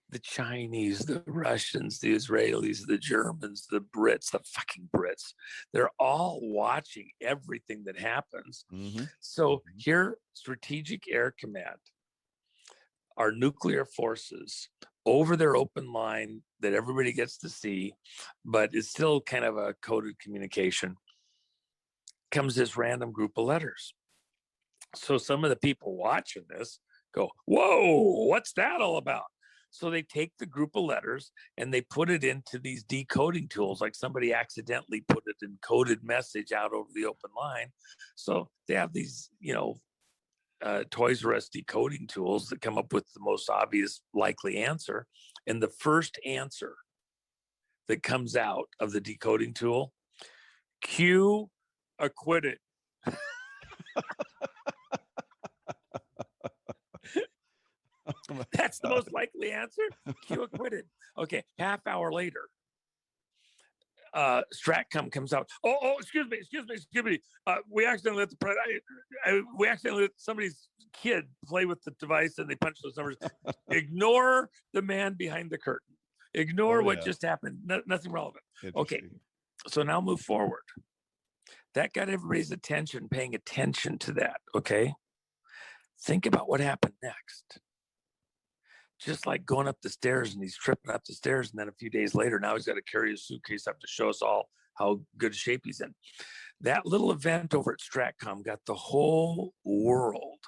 the Chinese, the Russians, the Israelis, the Germans, the Brits, the fucking Brits, they're all watching everything that happens. So here, Strategic Air Command, our nuclear forces, over their open line that everybody gets to see, but it's still kind of a coded communication, comes this random group of letters. So some of the people watching this go, whoa, what's that all about? So they take the group of letters and they put it into these decoding tools, like somebody accidentally put an encoded message out over the open line. So they have these, Toys R Us decoding tools that come up with the most obvious likely answer. And the first answer that comes out of the decoding tool, Q acquitted. That's the most likely answer. Q acquitted. Okay, half hour later, Stratcom comes out. Oh, excuse me. We accidentally let somebody's kid play with the device, and they punched those numbers. Ignore the man behind the curtain. Ignore what just happened. Nothing relevant. Okay, so now move forward. That got everybody's attention, paying attention to that. Okay, think about what happened next. Just like going up the stairs, and he's tripping up the stairs, and then a few days later, now he's got to carry his suitcase up to show us all how good shape he's in. That little event over at Stratcom got the whole world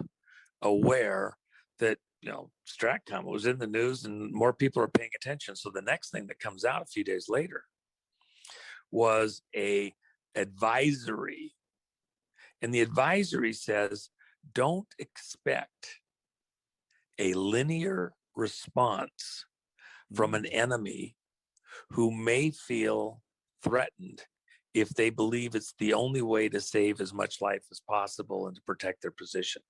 aware that Stratcom was in the news, and more people are paying attention. So the next thing that comes out a few days later was a advisory, and the advisory says, don't expect a linear response from an enemy who may feel threatened if they believe it's the only way to save as much life as possible and to protect their position.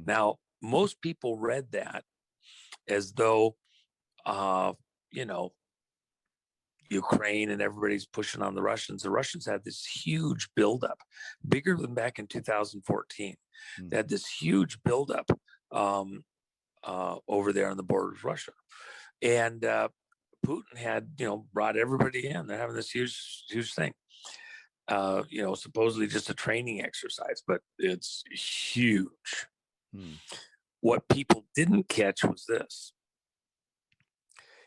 Now, most people read that as though, Ukraine and everybody's pushing on the Russians. The Russians had this huge buildup, bigger than back in 2014. They had this huge buildup over there on the border with Russia. And Putin had, brought everybody in. They're having this huge thing. Supposedly just a training exercise, but it's huge. What people didn't catch was this.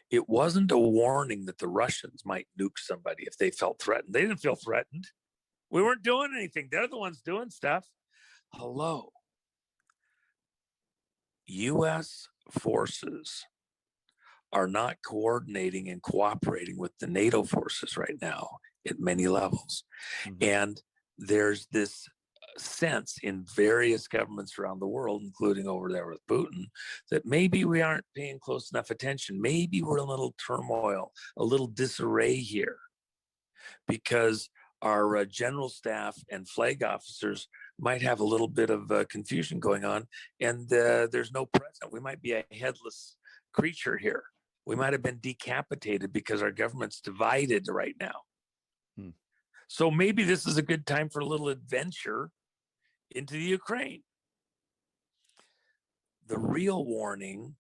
It wasn't a warning that the Russians might nuke somebody if they felt threatened. They didn't feel threatened. We weren't doing anything. They're the ones doing stuff. Hello. U.S. forces are not coordinating and cooperating with the NATO forces right now at many levels. And there's this sense in various governments around the world, including over there with Putin, that maybe we aren't paying close enough attention. Maybe we're in a little turmoil, a little disarray here, because our general staff and flag officers might have a little bit of confusion going on, and there's no president. We might be a headless creature here. We might have been decapitated because our government's divided right now. So maybe this is a good time for a little adventure into the Ukraine. The real warning,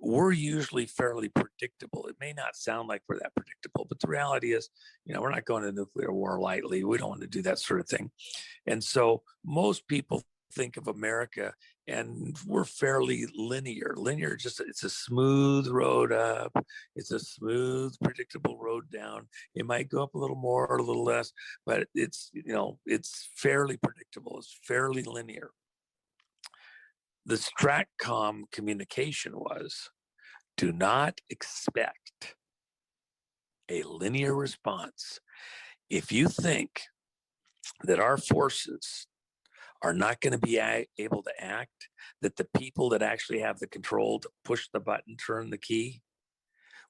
we're usually fairly predictable. It may not sound like we're that predictable, but the reality is, we're not going to nuclear war lightly. We don't want to do that sort of thing. And so most people think of America, and we're fairly linear. Linear, it's a smooth road up. It's a smooth, predictable road down. It might go up a little more or a little less, but it's fairly predictable. It's fairly linear. The Stratcom communication was, do not expect a linear response. If you think that our forces are not going to be able to act, that the people that actually have the control to push the button, turn the key,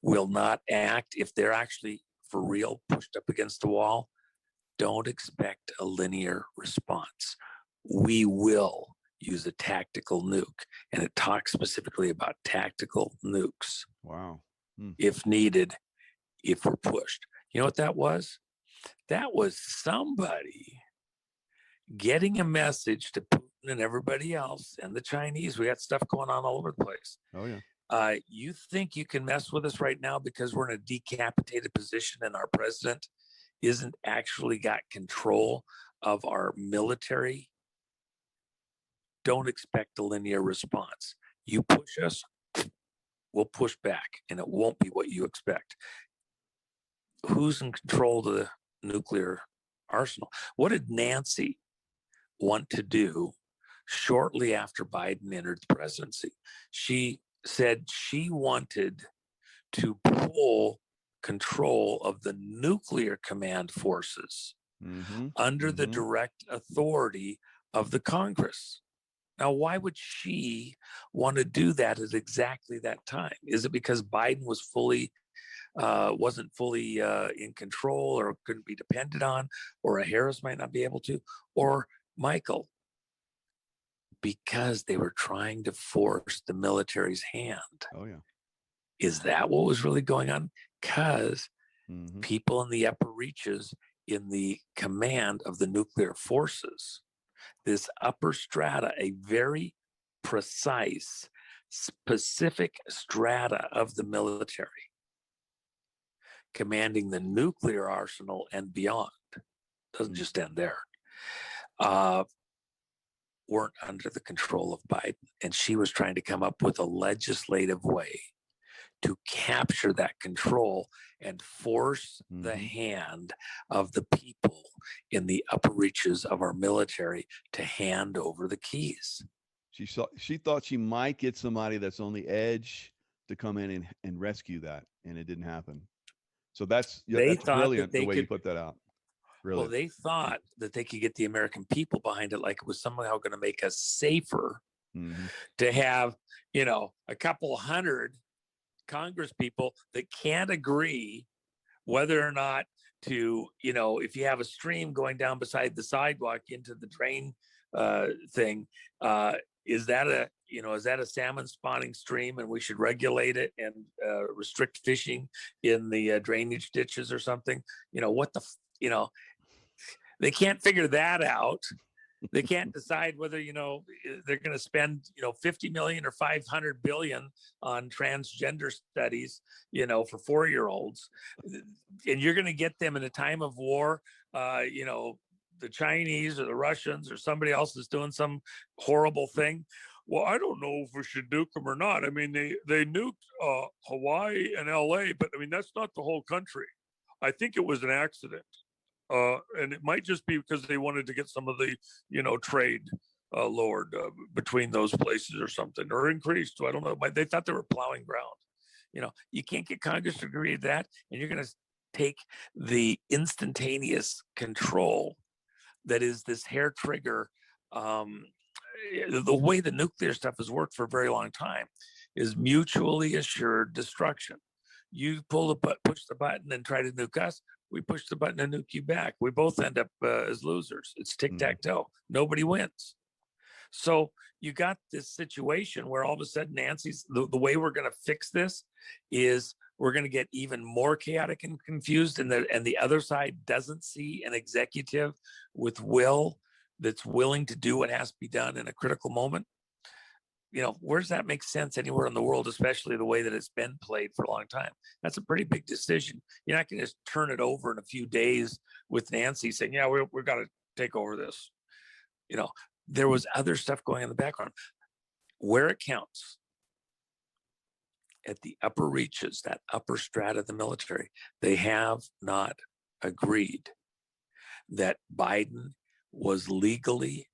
will not act if they're actually for real pushed up against the wall, don't expect a linear response. We will use a tactical nuke, and it talks specifically about tactical nukes. Wow. If needed, if we're pushed. You know what that was? That was somebody getting a message to Putin and everybody else and the Chinese. We got stuff going on all over the place. Oh, yeah. You think you can mess with us right now because we're in a decapitated position and our president isn't actually got control of our military? Don't expect a linear response. You push us, we'll push back, and it won't be what you expect. Who's in control of the nuclear arsenal? What did Nancy want to do shortly after Biden entered the presidency? She said she wanted to pull control of the nuclear command forces under the direct authority of the Congress. Now, why would she want to do that at exactly that time? Is it because Biden wasn't fully in control or couldn't be depended on, or a Harris might not be able to, or Michael, because they were trying to force the military's hand? Oh, yeah. Is that what was really going on? Because people in the upper reaches in the command of the nuclear forces, this upper strata, a very precise, specific strata of the military, commanding the nuclear arsenal and beyond, doesn't just end there, weren't under the control of Biden. And she was trying to come up with a legislative way to capture that control and force the hand of the people in the upper reaches of our military to hand over the keys. She thought she might get somebody that's on the edge to come in and rescue that, and it didn't happen. So that's brilliant the way you put that out. Really. Well, they thought that they could get the American people behind it, like it was somehow going to make us safer to have, a couple hundred Congress people that can't agree whether or not to, if you have a stream going down beside the sidewalk into the drain thing, is that a salmon spawning stream and we should regulate it and restrict fishing in the drainage ditches or something? They can't figure that out. They can't decide whether, they're going to spend, 50 million or 500 billion on transgender studies, for 4-year-olds. And you're going to get them in a time of war, the Chinese or the Russians or somebody else is doing some horrible thing. Well, I don't know if we should nuke them or not. I mean, they nuked Hawaii and LA, but I mean, that's not the whole country. I think it was an accident. And it might just be because they wanted to get some of the, trade lowered between those places or something, or increased. I don't know. They thought they were plowing ground. You can't get Congress to agree to that, and you're going to take the instantaneous control that is this hair trigger. The way the nuclear stuff has worked for a very long time is mutually assured destruction. You push the button and try to nuke us. We push the button and nuke you back. We both end up as losers. It's tic-tac-toe. Nobody wins. So you got this situation where all of a sudden Nancy's the way we're going to fix this is we're going to get even more chaotic and confused, and the other side doesn't see an executive with will that's willing to do what has to be done in a critical moment. Where does that make sense anywhere in the world, especially the way that it's been played for a long time? That's a pretty big decision. You're not going to just turn it over in a few days with Nancy saying, yeah, we've got to take over this. There was other stuff going in the background. Where it counts, at the upper reaches, that upper strata of the military, they have not agreed that Biden was legally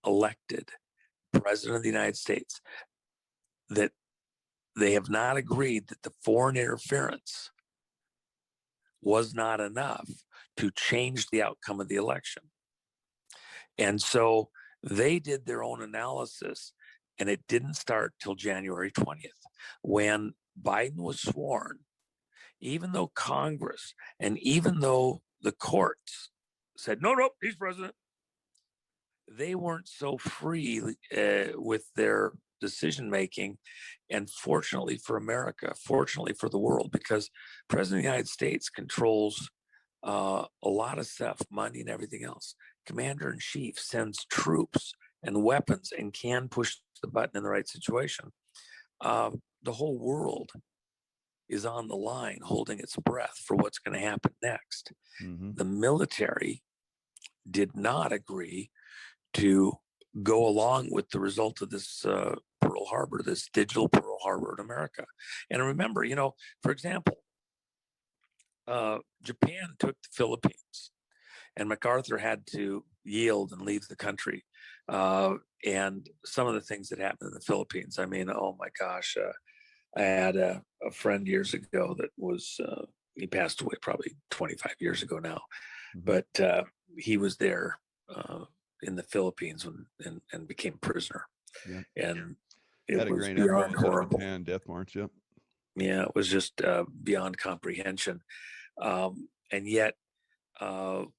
elected president of the United States, that they have not agreed that the foreign interference was not enough to change the outcome of the election. And so they did their own analysis, and it didn't start till January 20th, when Biden was sworn, even though Congress and even though the courts said, no, he's president. They weren't so free with their decision making. And fortunately for America, fortunately for the world, because President of the United States controls a lot of stuff, money and everything else. Commander in Chief sends troops and weapons and can push the button in the right situation. The whole world is on the line, holding its breath for what's going to happen next. The military did not agree to go along with the result of this Pearl Harbor, this digital Pearl Harbor in America. And remember, for example, Japan took the Philippines, and MacArthur had to yield and leave the country. And some of the things that happened in the Philippines, I mean, oh my gosh, I had a friend years ago that was, he passed away probably 25 years ago now, but he was there in the Philippines and became a prisoner. Yeah. And it had a was great beyond horrible. Death March, yep. Yeah, it was just beyond comprehension. And yet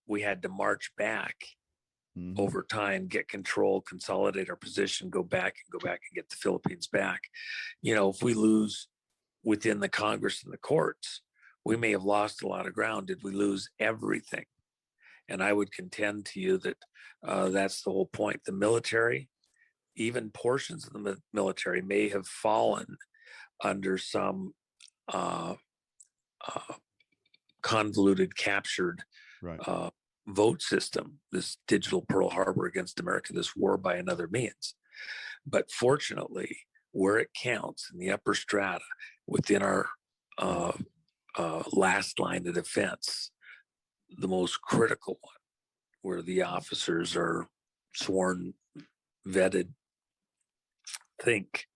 we had to march back over time, get control, consolidate our position, go back and get the Philippines back. If we lose within the Congress and the courts, we may have lost a lot of ground. Did we lose everything? And I would contend to you that that's the whole point. The military, even portions of the military, may have fallen under some convoluted, captured vote system, this digital Pearl Harbor against America, this war by another means. But fortunately, where it counts in the upper strata within our last line of defense, the most critical one, where the officers are sworn, vetted, think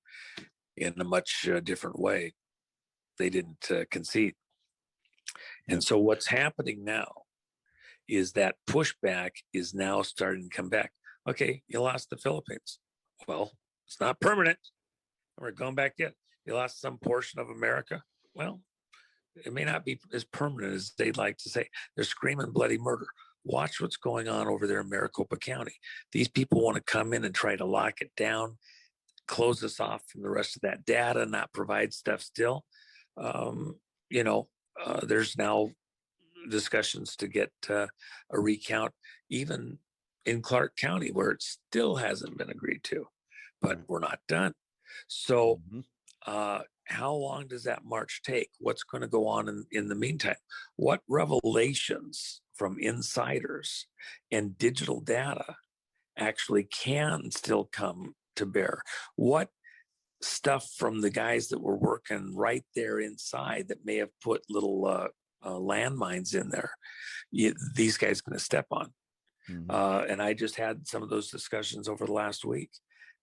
in a much different way, they didn't concede. And so what's happening now is that pushback is now starting to come back. Okay, you lost the Philippines. Well, it's not permanent. We're going back yet. You lost some portion of America. Well, it may not be as permanent as they'd like to say. They're screaming bloody murder. Watch what's going on over there in Maricopa County. These people want to come in and try to lock it down, close us off from the rest of that data, not provide stuff still. There's now discussions to get a recount, even in Clark County, where it still hasn't been agreed to, but we're not done. So how long does that march take? What's going to go on in the meantime? What revelations from insiders and digital data actually can still come to bear? What stuff from the guys that were working right there inside that may have put little landmines in there, these guys going to step on? And I just had some of those discussions over the last week.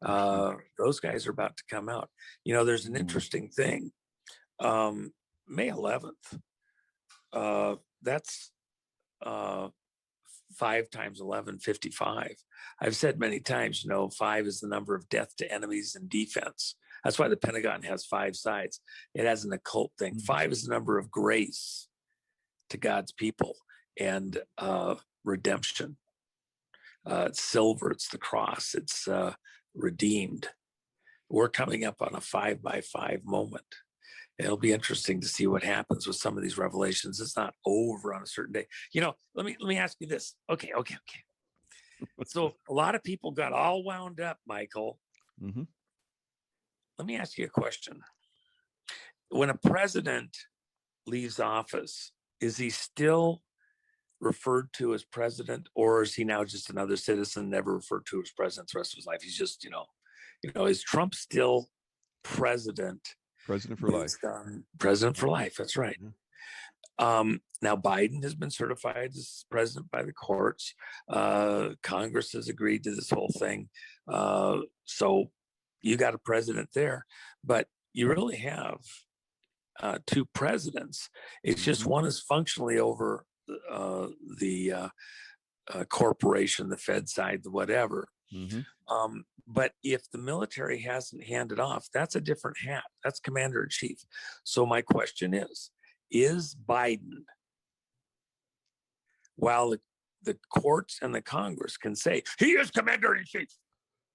Those guys are about to come out. There's an interesting thing. May 11th, that's 5 times 11, 55. I've said many times, 5 is the number of death to enemies and defense. That's why the Pentagon has 5 sides. It has an occult thing. 5 is the number of grace to God's people and redemption. It's silver, it's the cross, it's redeemed. We're coming up on a 5x5 moment. It'll be interesting to see what happens with some of these revelations. It's not over on a certain day. Let me ask you this. Okay. So a lot of people got all wound up, Michael. Mm-hmm. Let me ask you a question. When a president leaves office, is he still referred to as president, or is he now just another citizen, never referred to as president the rest of his life? He's just, is Trump still president? President for life. President for life. That's right. Mm-hmm. Now Biden has been certified as president by the courts. Congress has agreed to this whole thing. So you got a president there, but you really have 2 presidents. It's just one is functionally over the corporation, the Fed side, the whatever. Mm-hmm. But if the military hasn't handed off, that's a different hat. That's commander in chief. So my question is Biden, while the courts and the Congress can say, he is commander in chief.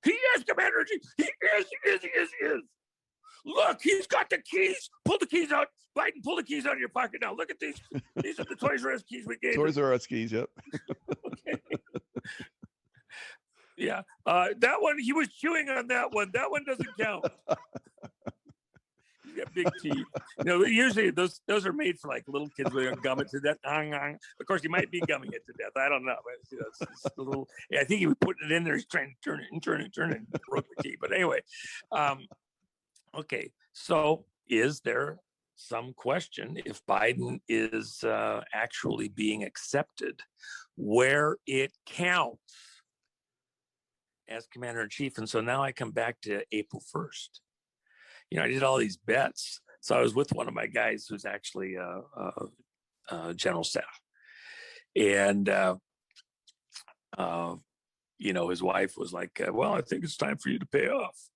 He is commander in chief. He is. Look, he's got the keys. Pull the keys out. Biden, pull the keys out of your pocket now. Look at these. These are the Toys R Us keys we gave. Toys R Us keys, yep. Okay. Yeah, that one, he was chewing on that one. That one doesn't count. He's got big teeth. Usually those are made for like little kids where they gum it to death. Of course, he might be gumming it to death. I don't know. It's a little. Yeah, I think he was putting it in there. He's trying to turn it, and broke the key. But anyway, okay. So, is there some question if Biden is actually being accepted where it counts as commander-in-chief? And so now I come back to April 1st. I did all these bets. So I was with one of my guys who's actually general staff. And, his wife was like, well, I think it's time for you to pay off.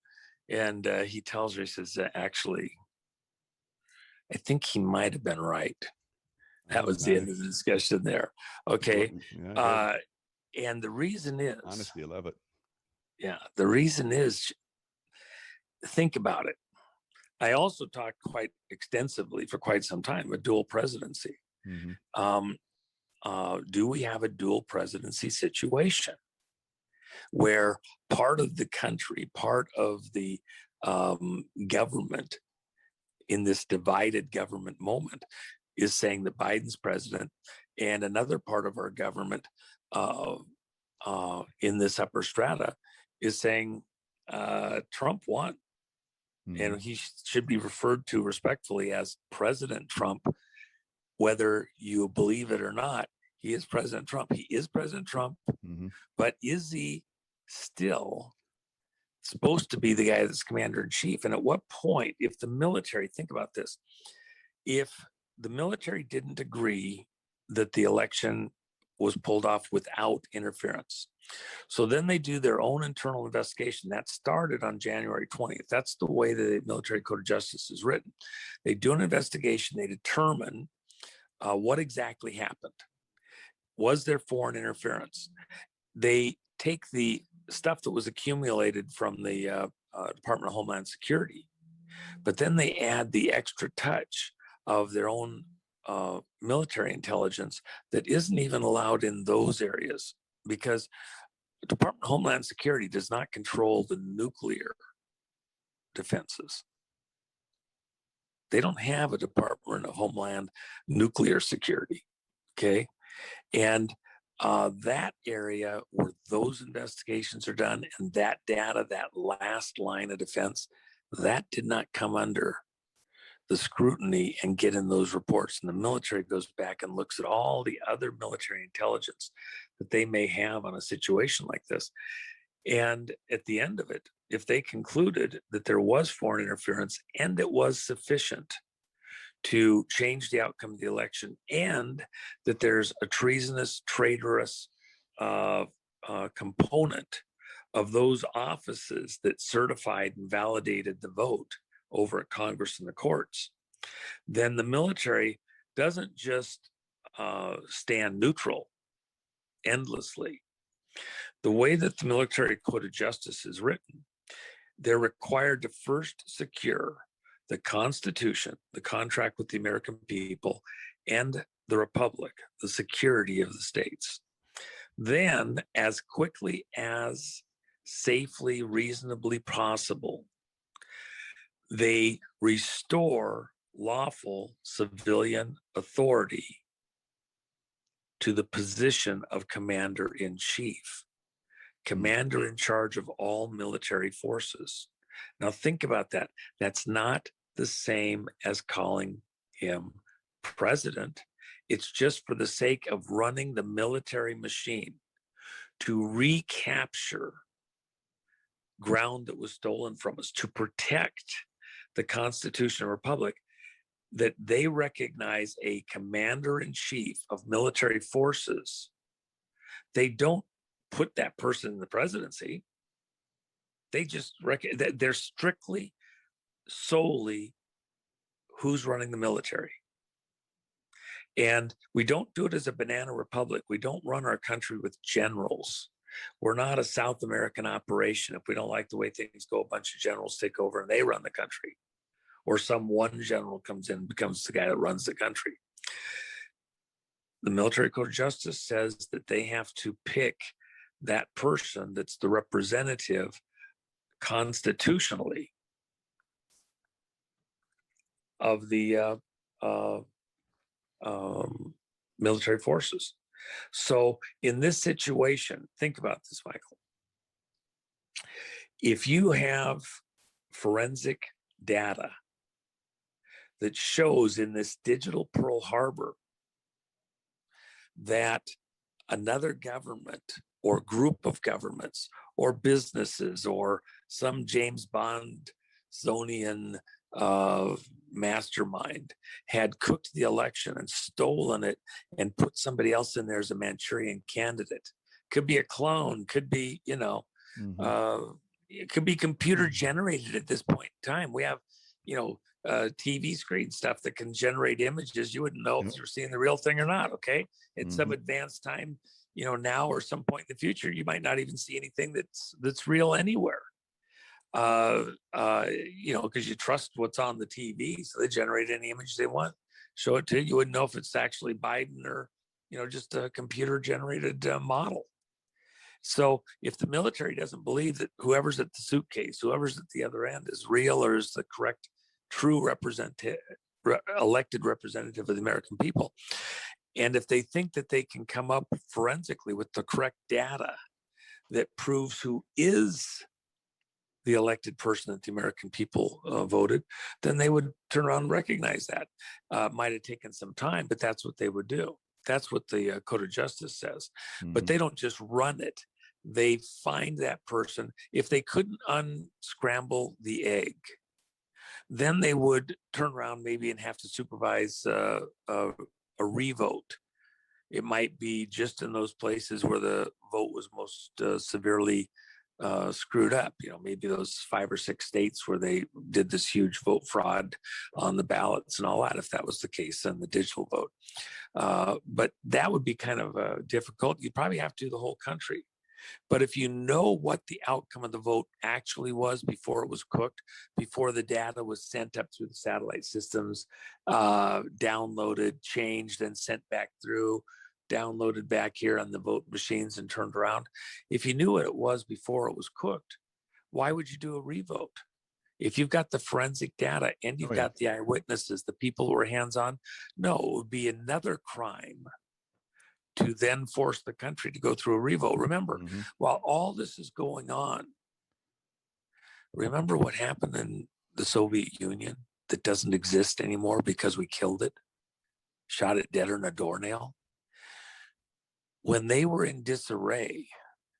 And he tells her, he says, actually, I think he might have been right. That was the end of the discussion there. Okay. Yeah, and the reason is... Honestly, I love it. Yeah, the reason is, think about it. I also talked quite extensively for quite some time, a dual presidency. Mm-hmm. Do we have a dual presidency situation where part of the country, part of the government in this divided government moment is saying that Biden's president, and another part of our government in this upper strata is saying Trump won, and he should be referred to respectfully as President Trump, whether you believe it or not. He is President Trump. He is President Trump, but is he still supposed to be the guy that's commander in chief? And at what point, if the military, think about this, if the military didn't agree that the election was pulled off without interference, so then they do their own internal investigation. That started on January 20th. That's the way the Military Code of Justice is written. They do an investigation. They determine what exactly happened. Was there foreign interference? They take the stuff that was accumulated from the Department of Homeland Security, but then they add the extra touch of their own military intelligence that isn't even allowed in those areas, because the Department of Homeland Security does not control the nuclear defenses. They don't have a Department of Homeland nuclear security, okay? And that area where those investigations are done and that data, that last line of defense, that did not come under the scrutiny and get in those reports. And the military goes back and looks at all the other military intelligence that they may have on a situation like this. And at the end of it, if they concluded that there was foreign interference and it was sufficient to change the outcome of the election, and that there's a treasonous, traitorous component of those offices that certified and validated the vote over at Congress and the courts, then the military doesn't just stand neutral endlessly. The way that the Military Code of Justice is written, they're required to first secure the Constitution, the contract with the American people, and the Republic, the security of the states. Then, as quickly as safely, reasonably possible, they restore lawful civilian authority to the position of commander-in-chief, commander in charge of all military forces. Now think about that. That's not the same as calling him president. It's just for the sake of running the military machine to recapture ground that was stolen from us, to protect the Constitution and Republic, that they recognize a commander-in-chief of military forces. They don't put that person in the presidency. They just they're strictly, solely who's running the military. And we don't do it as a banana republic. We don't run our country with generals. We're not a South American operation. If we don't like the way things go, a bunch of generals take over and they run the country. Or some one general comes in and becomes the guy that runs the country. The Military Code of Justice says that they have to pick that person that's the representative constitutionally of the military forces. So in this situation, think about this, Michael. If you have forensic data that shows in this digital Pearl Harbor that another government or group of governments or businesses or some James Bond Zonian mastermind had cooked the election and stolen it and put somebody else in there as a Manchurian candidate. Could be a clone, could be, it could be computer generated at this point in time. We have, TV screen stuff that can generate images. You wouldn't know if you're seeing the real thing or not. Okay. At some advanced time, now or some point in the future, you might not even see anything that's real anywhere. Because you trust what's on the TV, so they generate any image they want, show it to you. You wouldn't know if it's actually Biden or, just a computer generated model. So if the military doesn't believe that whoever's at the suitcase, whoever's at the other end is real or is the correct, true elected representative of the American people, and if they think that they can come up forensically with the correct data that proves who is the elected person that the American people voted, then they would turn around and recognize that. Might have taken some time, but that's what they would do. That's what the Code of Justice says. But they don't just run it. They find that person. If they couldn't unscramble the egg, then they would turn around maybe and have to supervise a revote. It might be just in those places where the vote was most severely screwed up, maybe those 5 or 6 states where they did this huge vote fraud on the ballots and all that, if that was the case in the digital vote. But that would be kind of difficult. You'd probably have to do the whole country. But if you know what the outcome of the vote actually was before it was cooked, before the data was sent up through the satellite systems, downloaded, changed, and sent back through, downloaded back here on the vote machines and turned around. If you knew what it was before it was cooked, why would you do a revote? If you've got the forensic data and you've got the eyewitnesses, the people who were hands-on, no, it would be another crime to then force the country to go through a revote. Remember, while all this is going on, remember what happened in the Soviet Union that doesn't exist anymore because we killed it, shot it deader than a doornail? When they were in disarray,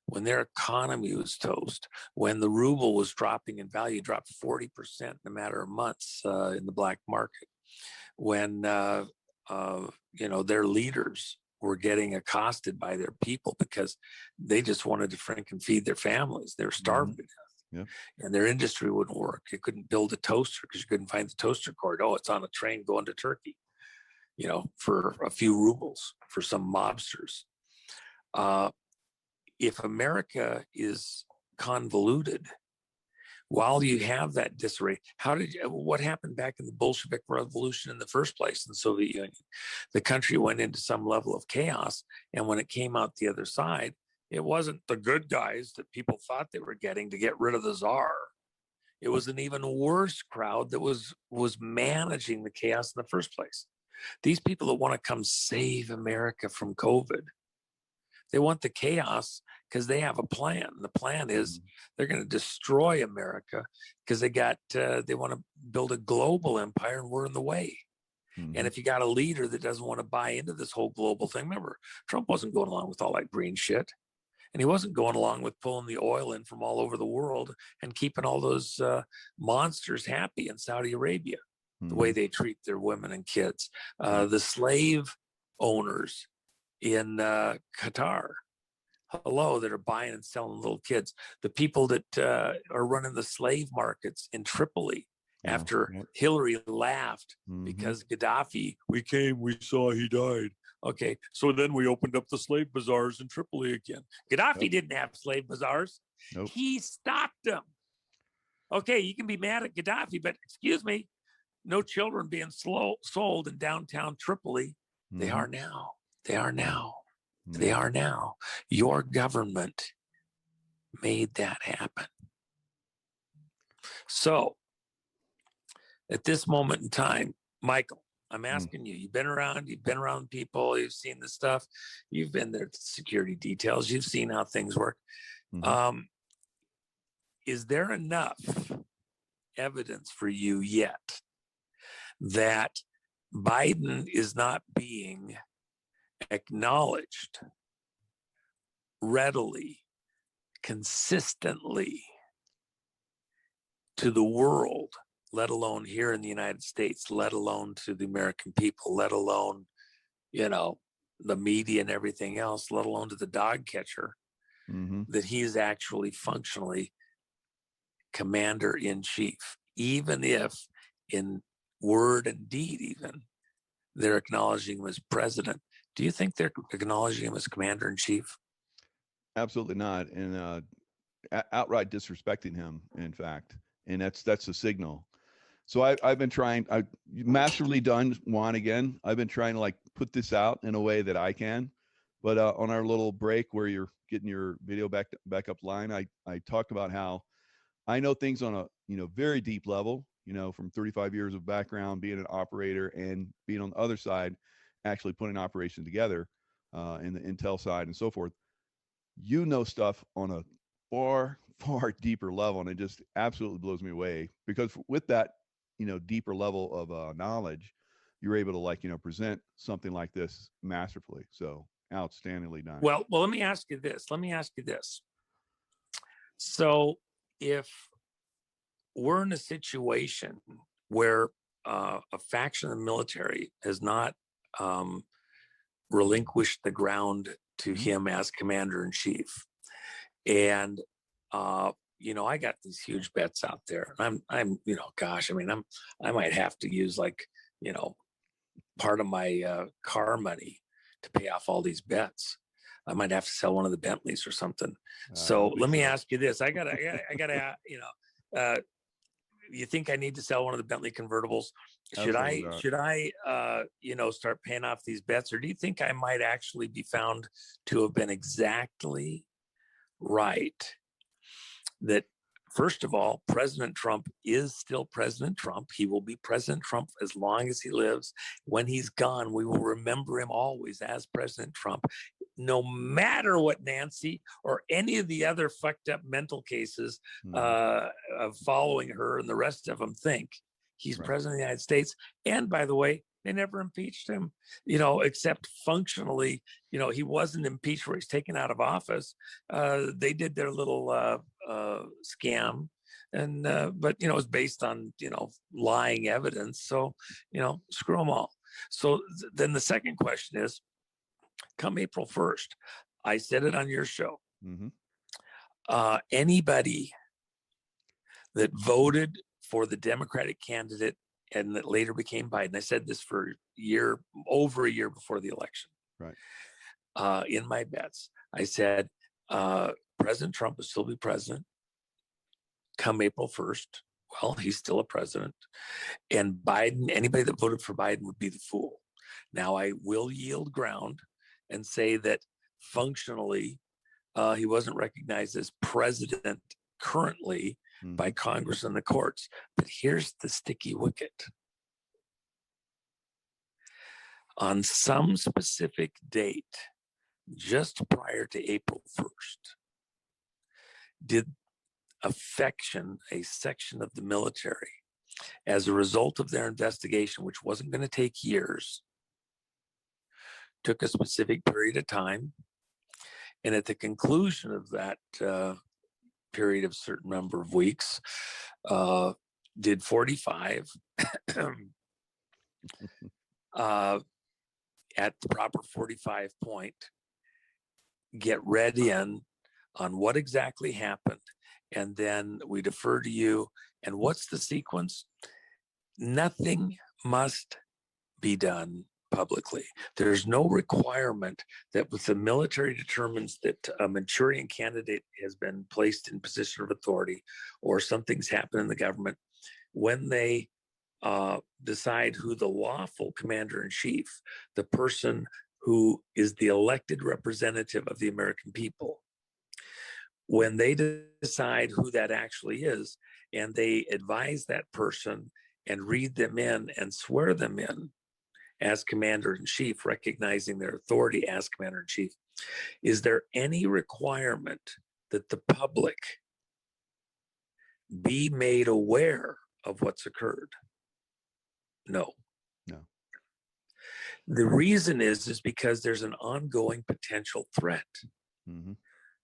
when their economy was toast, when the ruble was dropping in value, dropped 40% in a matter of months in the black market, when their leaders were getting accosted by their people because they just wanted to freaking feed their families. They were starving to death. Yeah. And their industry wouldn't work. They couldn't build a toaster because you couldn't find the toaster cord. Oh, it's on a train going to Turkey, for a few rubles for some mobsters. If America is convoluted, while you have that disarray, what happened back in the Bolshevik Revolution in the first place in the Soviet Union? The country went into some level of chaos, and when it came out the other side, it wasn't the good guys that people thought they were getting to get rid of the czar. It was an even worse crowd that was managing the chaos in the first place. These people that want to come save America from COVID, they want the chaos because they have a plan. The plan is they're going to destroy America because they want to build a global empire, and we're in the way. Mm-hmm. And if you got a leader that doesn't want to buy into this whole global thing, remember, Trump wasn't going along with all that green shit. And he wasn't going along with pulling the oil in from all over the world and keeping all those monsters happy in Saudi Arabia, the way they treat their women and kids. The slave owners in Qatar, that are buying and selling little kids. The people that are running the slave markets in Tripoli after Hillary laughed because Gaddafi, we saw he died. Okay, so then we opened up the slave bazaars in Tripoli again. Gaddafi didn't have slave bazaars. Nope. He stopped them. Okay, you can be mad at Gaddafi, but excuse me, no children being sold in downtown Tripoli. They are now. They are now. They are now. Your government made that happen. So, at this moment in time, Michael, I'm asking you, you've been around people, you've seen this stuff, you've been there, security details, you've seen how things work. Is there enough evidence for you yet that Biden is not being acknowledged readily, consistently to the world, let alone here in the United States, let alone to the American people, let alone, the media and everything else, let alone to the dog catcher, that he is actually functionally commander-in-chief, even if in word and deed even, they're acknowledging him as president. Do you think they're acknowledging him as commander-in-chief? Absolutely not. And outright disrespecting him, in fact. And that's a signal. So I've been trying, I've masterfully done Juan again. I've been trying to put this out in a way that I can. But on our little break where you're getting your video back up line, I talked about how I know things on a very deep level, from 35 years of background, being an operator and being on the other side, actually putting an operation together in the intel side and so forth. Stuff on a far, far deeper level, and it just absolutely blows me away, because with that deeper level of knowledge, you're able to present something like this masterfully. So outstandingly done. Well, let me ask you this. So if we're in a situation where a faction of the military has not relinquished the ground to him as commander-in-chief, and I got these huge bets out there. I'm I might have to use part of my car money to pay off all these bets. I might have to sell one of the Bentleys or something. So let me ask you this: I gotta, you think I need to sell one of the Bentley convertibles? Should I start paying off these bets, or do you think I might actually be found to have been exactly right? That, first of all, President Trump is still President Trump. He will be President Trump as long as he lives. When he's gone, we will remember him always as President Trump, no matter what Nancy or any of the other fucked up mental cases of following her and the rest of them think. He's president of the United States. And by the way, they never impeached him, except functionally, he wasn't impeached where he's taken out of office. They did their little scam, and but it was based on lying evidence. So screw them all. So then the second question is, come April 1st, I said it on your show. Mm-hmm. Anybody that voted for the Democratic candidate and that later became Biden, I said this for over a year before the election. Right. In my bets, I said President Trump will still be president come April 1st. Well, he's still a president. And Biden, anybody that voted for Biden would be the fool. Now, I will yield ground and say that functionally, he wasn't recognized as president currently by Congress and the courts. But here's the sticky wicket. On some specific date, just prior to April 1st, did a section of the military, as a result of their investigation, which wasn't going to take years, took a specific period of time. And at the conclusion of that period of certain number of weeks, did 45 at the proper 45 point, get read in on what exactly happened. And then we defer to you. And what's the sequence? Nothing must be done publicly. There's no requirement that if the military determines that a Manchurian candidate has been placed in position of authority or something's happened in the government, when they decide who the lawful commander-in-chief, the person who is the elected representative of the American people, when they decide who that actually is, and they advise that person and read them in and swear them in as commander-in-chief, recognizing their authority as commander-in-chief, is there any requirement that the public be made aware of what's occurred? No. The reason is because there's an ongoing potential threat. Mm-hmm.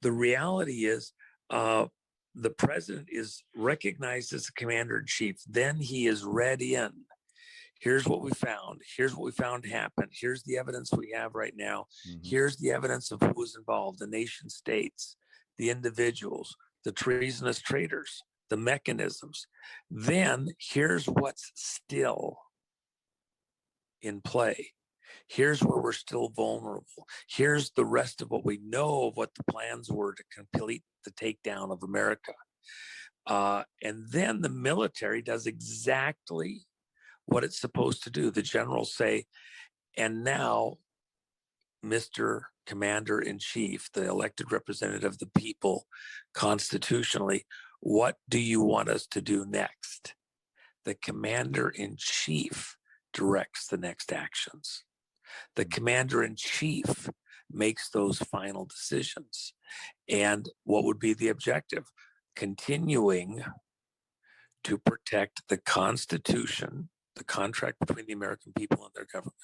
The reality is the president is recognized as the commander-in-chief. Then he is read in. Here's what we found. Here's what we found happened. Here's the evidence we have right now. Mm-hmm. Here's the evidence of who was involved, the nation states, the individuals, the treasonous traitors, the mechanisms. Then here's what's still in play. Here's where we're still vulnerable. Here's the rest of what we know of what the plans were to complete the takedown of America. And then the military does exactly what it's supposed to do. The generals say, and now, Mr. Commander-in-Chief, the elected representative of the people constitutionally, what do you want us to do next? The Commander-in-Chief directs the next actions. The Commander-in-Chief makes those final decisions. And what would be the objective? Continuing to protect the Constitution, the contract between the American people and their government,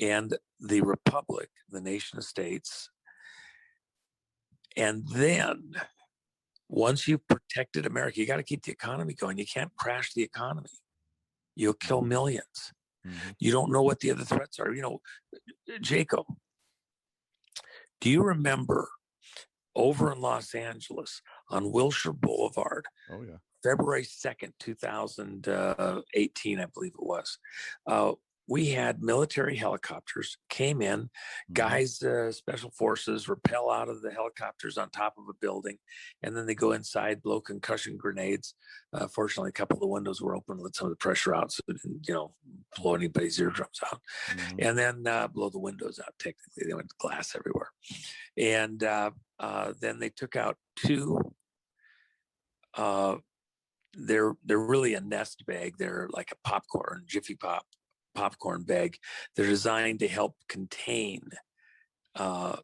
and the Republic, the nation of states. And then once you've protected America, you got to keep the economy going. You can't crash the economy. You'll kill millions. Mm-hmm. You don't know what the other threats are. You know, Jacob, do you remember over in Los Angeles on Wilshire Boulevard? Oh, yeah. February 2nd, 2018, I believe it was. We had military helicopters came in, guys, special forces rappel out of the helicopters on top of a building, and then they go inside, blow concussion grenades. Fortunately, a couple of the windows were open, let some of the pressure out so it didn't, blow anybody's eardrums out. Mm-hmm. And then blow the windows out. Technically, they went glass everywhere. And then they took out two. They're really a nest bag. They're like a popcorn, Jiffy Pop popcorn bag. They're designed to help contain a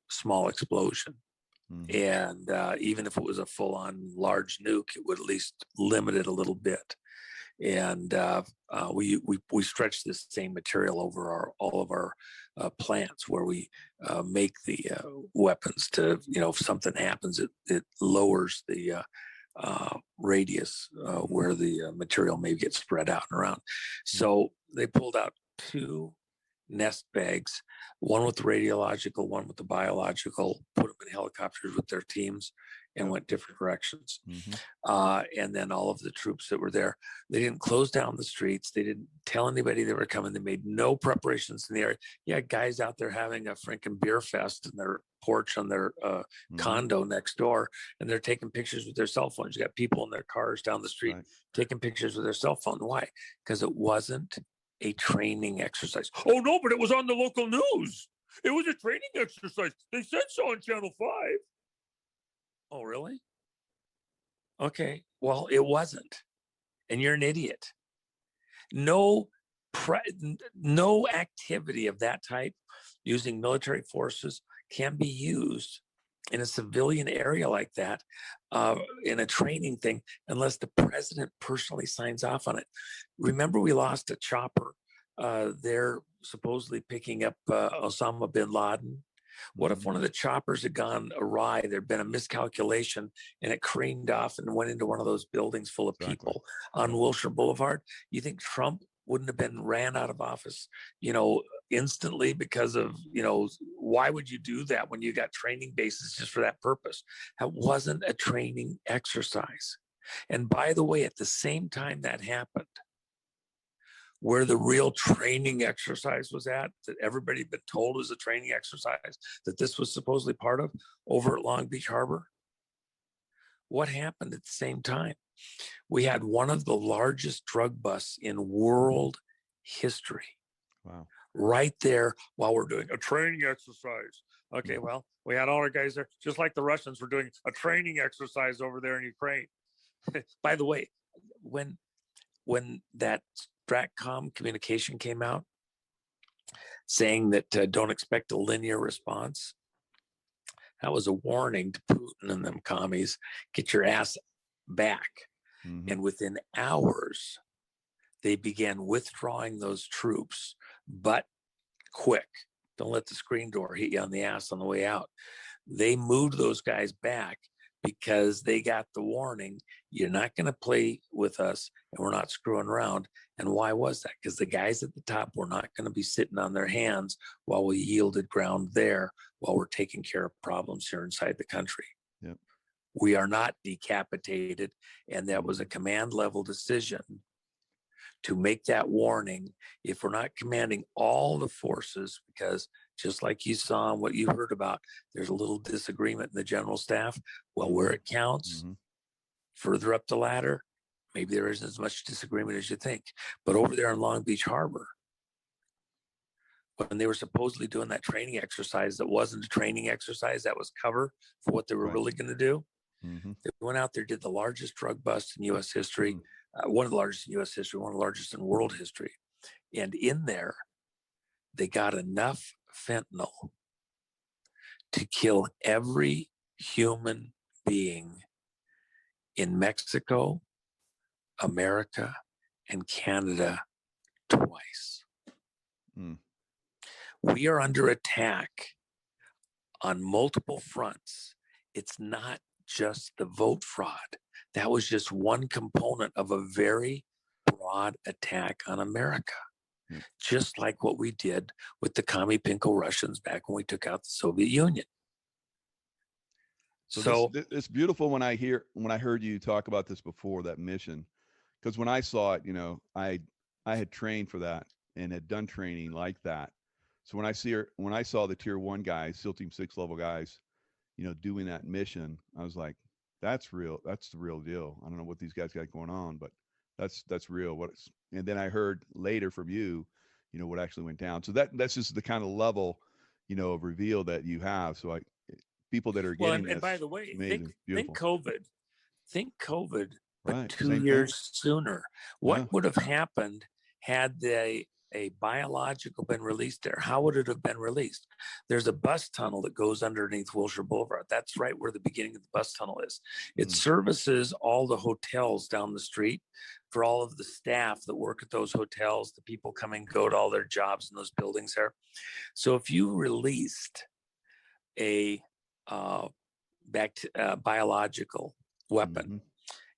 small explosion. Mm-hmm. And even if it was a full-on large nuke, it would at least limit it a little bit. And we stretch this same material over all of our plants where we make the weapons to, if something happens, it lowers the radius where the material may get spread out and around. So they pulled out two nest bags, one with the radiological, one with the biological, put them in helicopters with their teams and went different directions. And then all of the troops that were there, they didn't close down the streets. They didn't tell anybody they were coming. They made no preparations in the area. You had guys out there having a freaking beer fest in their porch on their condo next door, and they're taking pictures with their cell phones. You got people in their cars down the street taking pictures with their cell phone. Why? Because it wasn't a training exercise. Oh no, but it was on the local news. It was a training exercise. They said so on Channel 5. Oh, really? Okay. Well, it wasn't. And you're an idiot. No activity of that type using military forces can be used in a civilian area like that, in a training thing, unless the president personally signs off on it. Remember, we lost a chopper. They're supposedly picking up Osama bin Laden. What if one of the choppers had gone awry? There'd been a miscalculation and it craned off and went into one of those buildings full of people on Wilshire Boulevard? You think Trump wouldn't have been ran out of office, instantly because of, why would you do that when you got training bases just for that purpose? That wasn't a training exercise. And by the way, at the same time that happened, where the real training exercise was at, that everybody had been told was a training exercise, that this was supposedly part of, over at Long Beach Harbor. What happened at the same time? We had one of the largest drug busts in world history. Wow. Right there while we're doing a training exercise. Okay, well, we had all our guys there, just like the Russians were doing a training exercise over there in Ukraine. By the way, when that Stratcom communication came out saying that don't expect a linear response, that was a warning to Putin and them commies, get your ass back. And within hours, they began withdrawing those troops, but quick. Don't let the screen door hit you on the ass on the way out. They moved those guys back because they got the warning, you're not going to play with us and we're not screwing around. And why was that? Because the guys at the top were not going to be sitting on their hands while we yielded ground there, while we're taking care of problems here inside the country. Yep. We are not decapitated. And that was a command level decision to make that warning. If we're not commanding all the forces, because just like you saw and what you heard about, there's a little disagreement in the general staff. Well, where it counts, further up the ladder, maybe there isn't as much disagreement as you think. But over there in Long Beach Harbor, when they were supposedly doing that training exercise, that wasn't a training exercise, that was cover for what they were really going to do. They went out there, did the largest drug bust in U.S. history, one of the largest in U.S. history, one of the largest in world history. And in there, they got enough fentanyl to kill every human being in Mexico, America, and Canada twice. We are under attack on multiple fronts. It's not just the vote fraud. That was just one component of a very broad attack on America. Just like what we did with the Commie Pinko Russians back when we took out the Soviet Union. So it's beautiful when I heard you talk about this before, that mission, because when I saw it, I had trained for that and had done training like that. So when I saw the tier 1 guys, SEAL Team 6 level guys, doing that mission, I was like, that's real. That's the real deal. I don't know what these guys got going on, but that's real. And then I heard later from you, what actually went down. So that's just the kind of level, of reveal that you have. So people that are getting and by the way, think COVID, but right. 2 years sooner. What would have happened had a biological been released there? How would it have been released? There's a bus tunnel that goes underneath Wilshire Boulevard. That's right where the beginning of the bus tunnel is. It services all the hotels down the street for all of the staff that work at those hotels, the people come and go to all their jobs in those buildings there. So if you released a biological weapon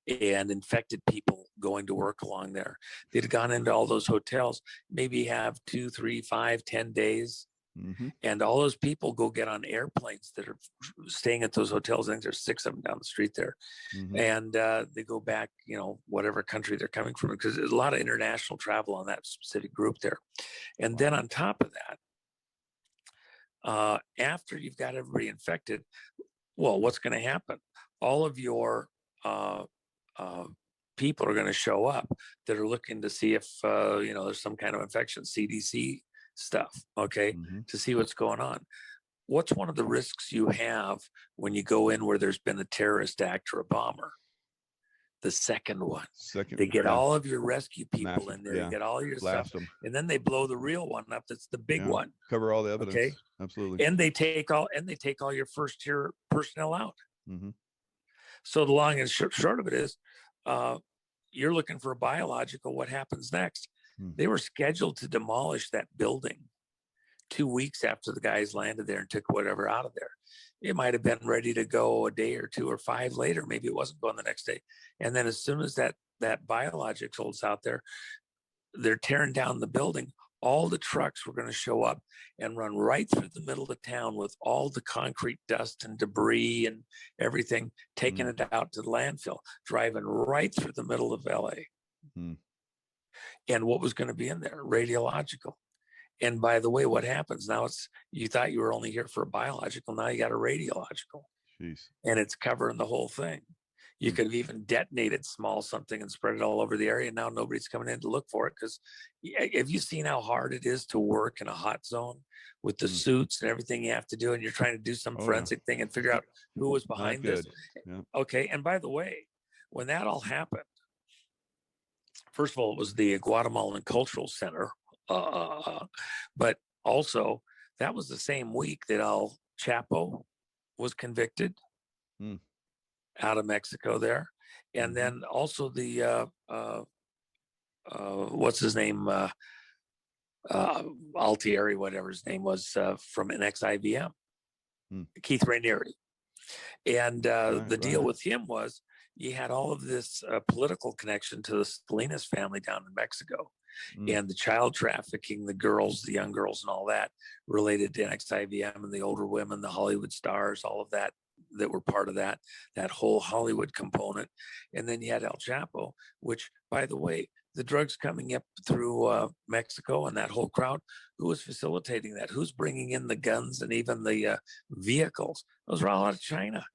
and infected people going to work along there. They'd gone into all those hotels, maybe have 2, 3, 5, 10 days. Mm-hmm. And all those people go get on airplanes that are staying at those hotels. I think there's 6 of them down the street there. Mm-hmm. And they go back, whatever country they're coming from, because there's a lot of international travel on that specific group there. And then on top of that, after you've got everybody infected, well, what's going to happen? All of your people are going to show up that are looking to see if, there's some kind of infection, CDC stuff, okay, Mm-hmm. to see what's going on. What's one of the risks you have when you go in where there's been a terrorist act or a bomber? The second one. They get all of your rescue people in there, you get all your blast stuff, them. And then they blow the real one up. That's the big one. Cover all the evidence. Okay? Absolutely. And they take all your first tier personnel out. Mm-hmm. So the long and short of it is, you're looking for a biological. What happens next? They were scheduled to demolish that building 2 weeks after the guys landed there and took whatever out of there. It might have been ready to go a day or 2 or 5 later. Maybe it wasn't going the next day. And then as soon as that biologicals out there, they're tearing down the building. All the trucks were going to show up and run right through the middle of town with all the concrete dust and debris and everything, taking it out to the landfill, driving right through the middle of LA. And what was going to be in there? Radiological. And by the way, what happens now? You thought you were only here for a biological. Now you got a radiological. Jeez. And it's covering the whole thing. You could have even detonated small something and spread it all over the area. Now nobody's coming in to look for it, because have you seen how hard it is to work in a hot zone with the suits and everything you have to do? And you're trying to do some forensic thing and figure out who was behind this. Yeah. Okay. And by the way, when that all happened, first of all, it was the Guatemalan Cultural Center. But also, that was the same week that El Chapo was convicted out of Mexico there. And then also the, what's his name? Altieri, whatever his name was, from an ex-IBM, Keith Rainieri. And the deal with him was you had all of this political connection to the Salinas family down in Mexico. And the child trafficking, the young girls and all that related to ex-IBM and the older women, the Hollywood stars, all of that were part of that whole Hollywood component. And then you had El Chapo, which, by the way, the drugs coming up through Mexico and that whole crowd, who was facilitating that? Who's bringing in the guns and even the vehicles? Those are all out of China.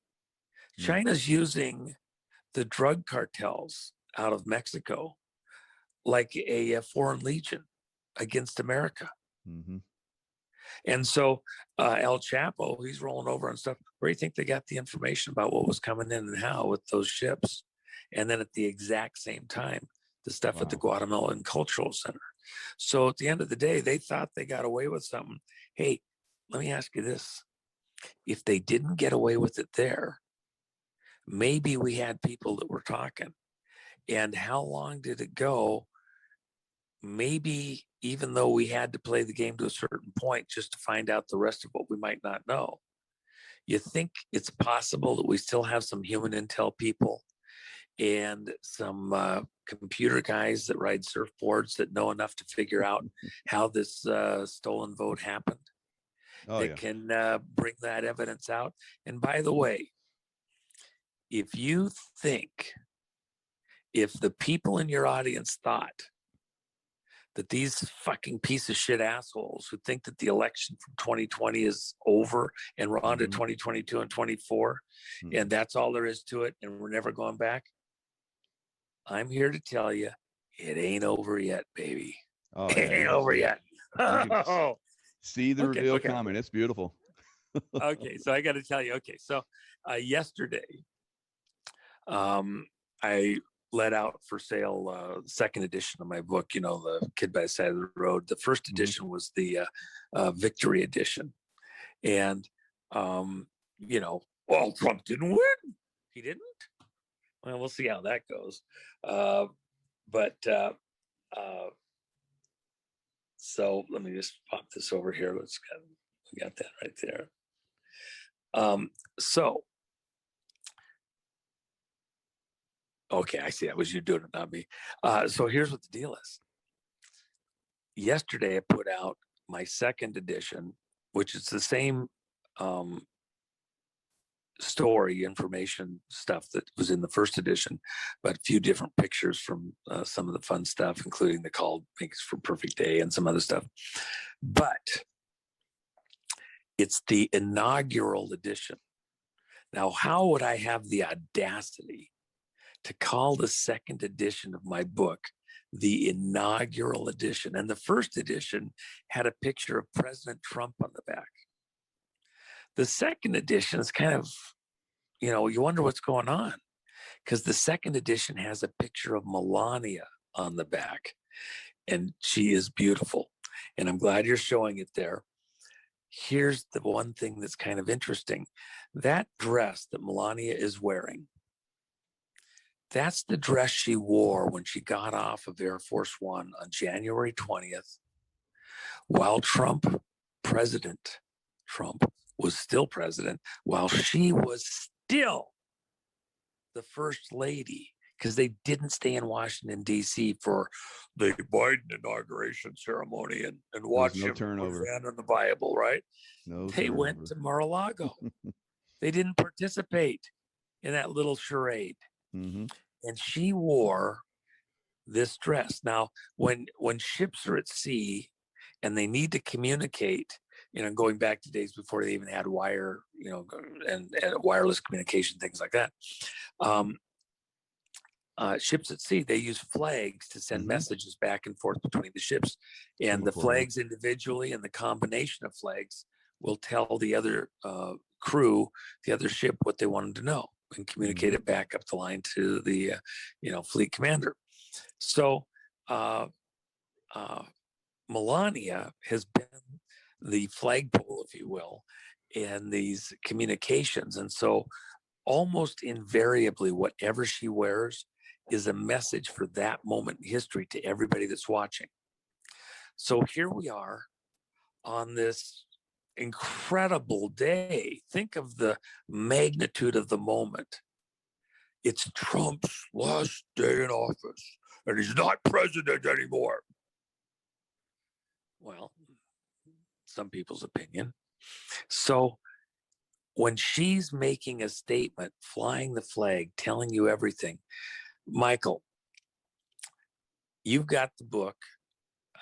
China's using the drug cartels out of Mexico like a foreign legion against America. And so El Chapo, he's rolling over and stuff. Where do you think they got the information about what was coming in and how with those ships? And then at the exact same time, the stuff at the Guatemalan Cultural Center. So at the end of the day, they thought they got away with something. Hey, let me ask you this. If they didn't get away with it there, maybe we had people that were talking. And how long did it go? Maybe even though we had to play the game to a certain point just to find out the rest of what we might not know, you think it's possible that we still have some human intel people and some computer guys that ride surfboards that know enough to figure out how this stolen vote happened, can bring that evidence out? And by the way, if you think, if the people in your audience thought that these fucking piece of shit assholes who think that the election from 2020 is over and we're on to 2022 and 24, and that's all there is to it, and we're never going back, I'm here to tell you, it ain't over yet, baby. It ain't over yet. See the reveal coming. It's beautiful. Okay, so I got to tell you. Okay, so yesterday, I let out for sale second edition of my book, The Kid by the Side of the Road. The first edition was the Victory edition. And, well, Trump didn't win. He didn't? Well, we'll see how that goes. So let me just pop this over here. We got that right there. Okay, I see. That was you doing it, not me. So here's what the deal is. Yesterday, I put out my second edition, which is the same um, story information stuff that was in the first edition, but a few different pictures from some of the fun stuff, including the call makes for perfect day and some other stuff. But it's the inaugural edition. Now, how would I have the audacity to call the second edition of my book the inaugural edition? And the first edition had a picture of President Trump on the back. The second edition is kind of, you wonder what's going on, because the second edition has a picture of Melania on the back, and she is beautiful. And I'm glad you're showing it there. Here's the one thing that's kind of interesting. That dress that Melania is wearing, that's the dress she wore when she got off of Air Force One on January 20th, while President Trump, was still president, while she was still the first lady, because they didn't stay in Washington, D.C. for the Biden inauguration ceremony and watch no him turnover. present on the Bible, right? No They turnover. went to Mar-a-Lago. They didn't participate in that little charade. Mm-hmm. And she wore this dress. Now, when ships are at sea and they need to communicate, going back to days before they even had wire, and wireless communication, things like that. Ships at sea, they use flags to send messages back and forth between the ships, and the flags individually and the combination of flags will tell the other crew, the other ship, what they wanted to know and communicate it back up the line to the fleet commander. So Melania has been the flagpole, if you will, in these communications, and so almost invariably whatever she wears is a message for that moment in history to everybody that's watching. So here we are on this incredible day. Think of the magnitude of the moment. It's Trump's last day in office, and he's not president anymore. Well, some people's opinion. So when she's making a statement, flying the flag, telling you everything, Michael, you've got the book.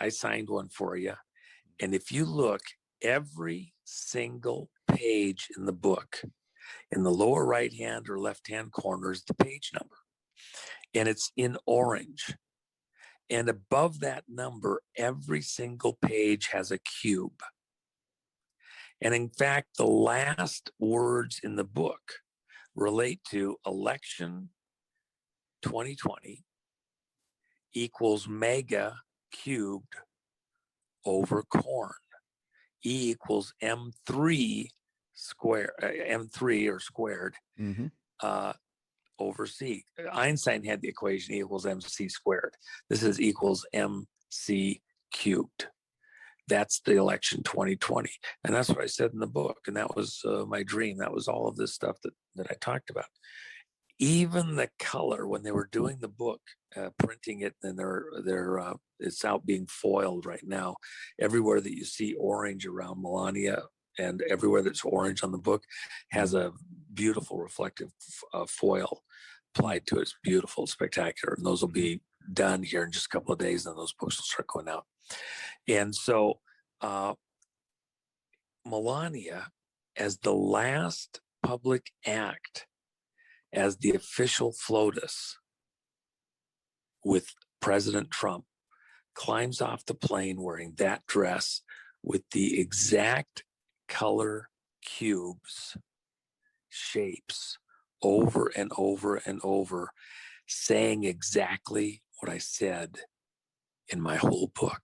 I signed one for you. And if you look, every single page in the book, in the lower right-hand or left-hand corner is the page number. And it's in orange. And above that number, every single page has a cube. And in fact, the last words in the book relate to election 2020 equals mega cubed over corn. E equals M3 square, M3 or squared over C. Einstein had the equation E equals MC squared. This is equals MC cubed. That's the election 2020. And that's what I said in the book. And that was my dream. That was all of this stuff that I talked about. Even the color, when they were doing the book, printing it, and it's out being foiled right now. Everywhere that you see orange around Melania and everywhere that's orange on the book has a beautiful reflective foil applied to it. It's beautiful, spectacular. And those will be done here in just a couple of days, and those books will start going out. And so Melania, as the last public act, as the official FLOTUS with President Trump, climbs off the plane wearing that dress with the exact color cubes, shapes, over and over and over, saying exactly what I said in my whole book.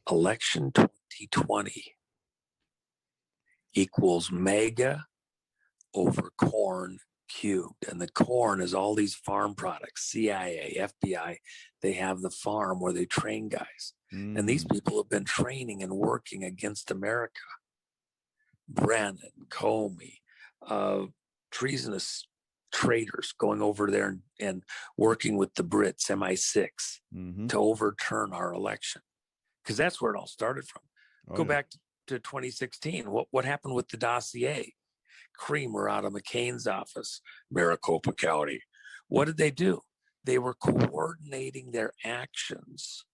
Election 2020 equals mega over corn cubed. And the corn is all these farm products, CIA, FBI. They have the farm where they train guys. And these people have been training and working against America. Brennan, Comey, treasonous traitors going over there and working with the Brits, MI6, to overturn our election. Because that's where it all started from. Go back to 2016. What happened with the dossier? Creamer out of McCain's office, Maricopa County. What did they do? They were coordinating their actions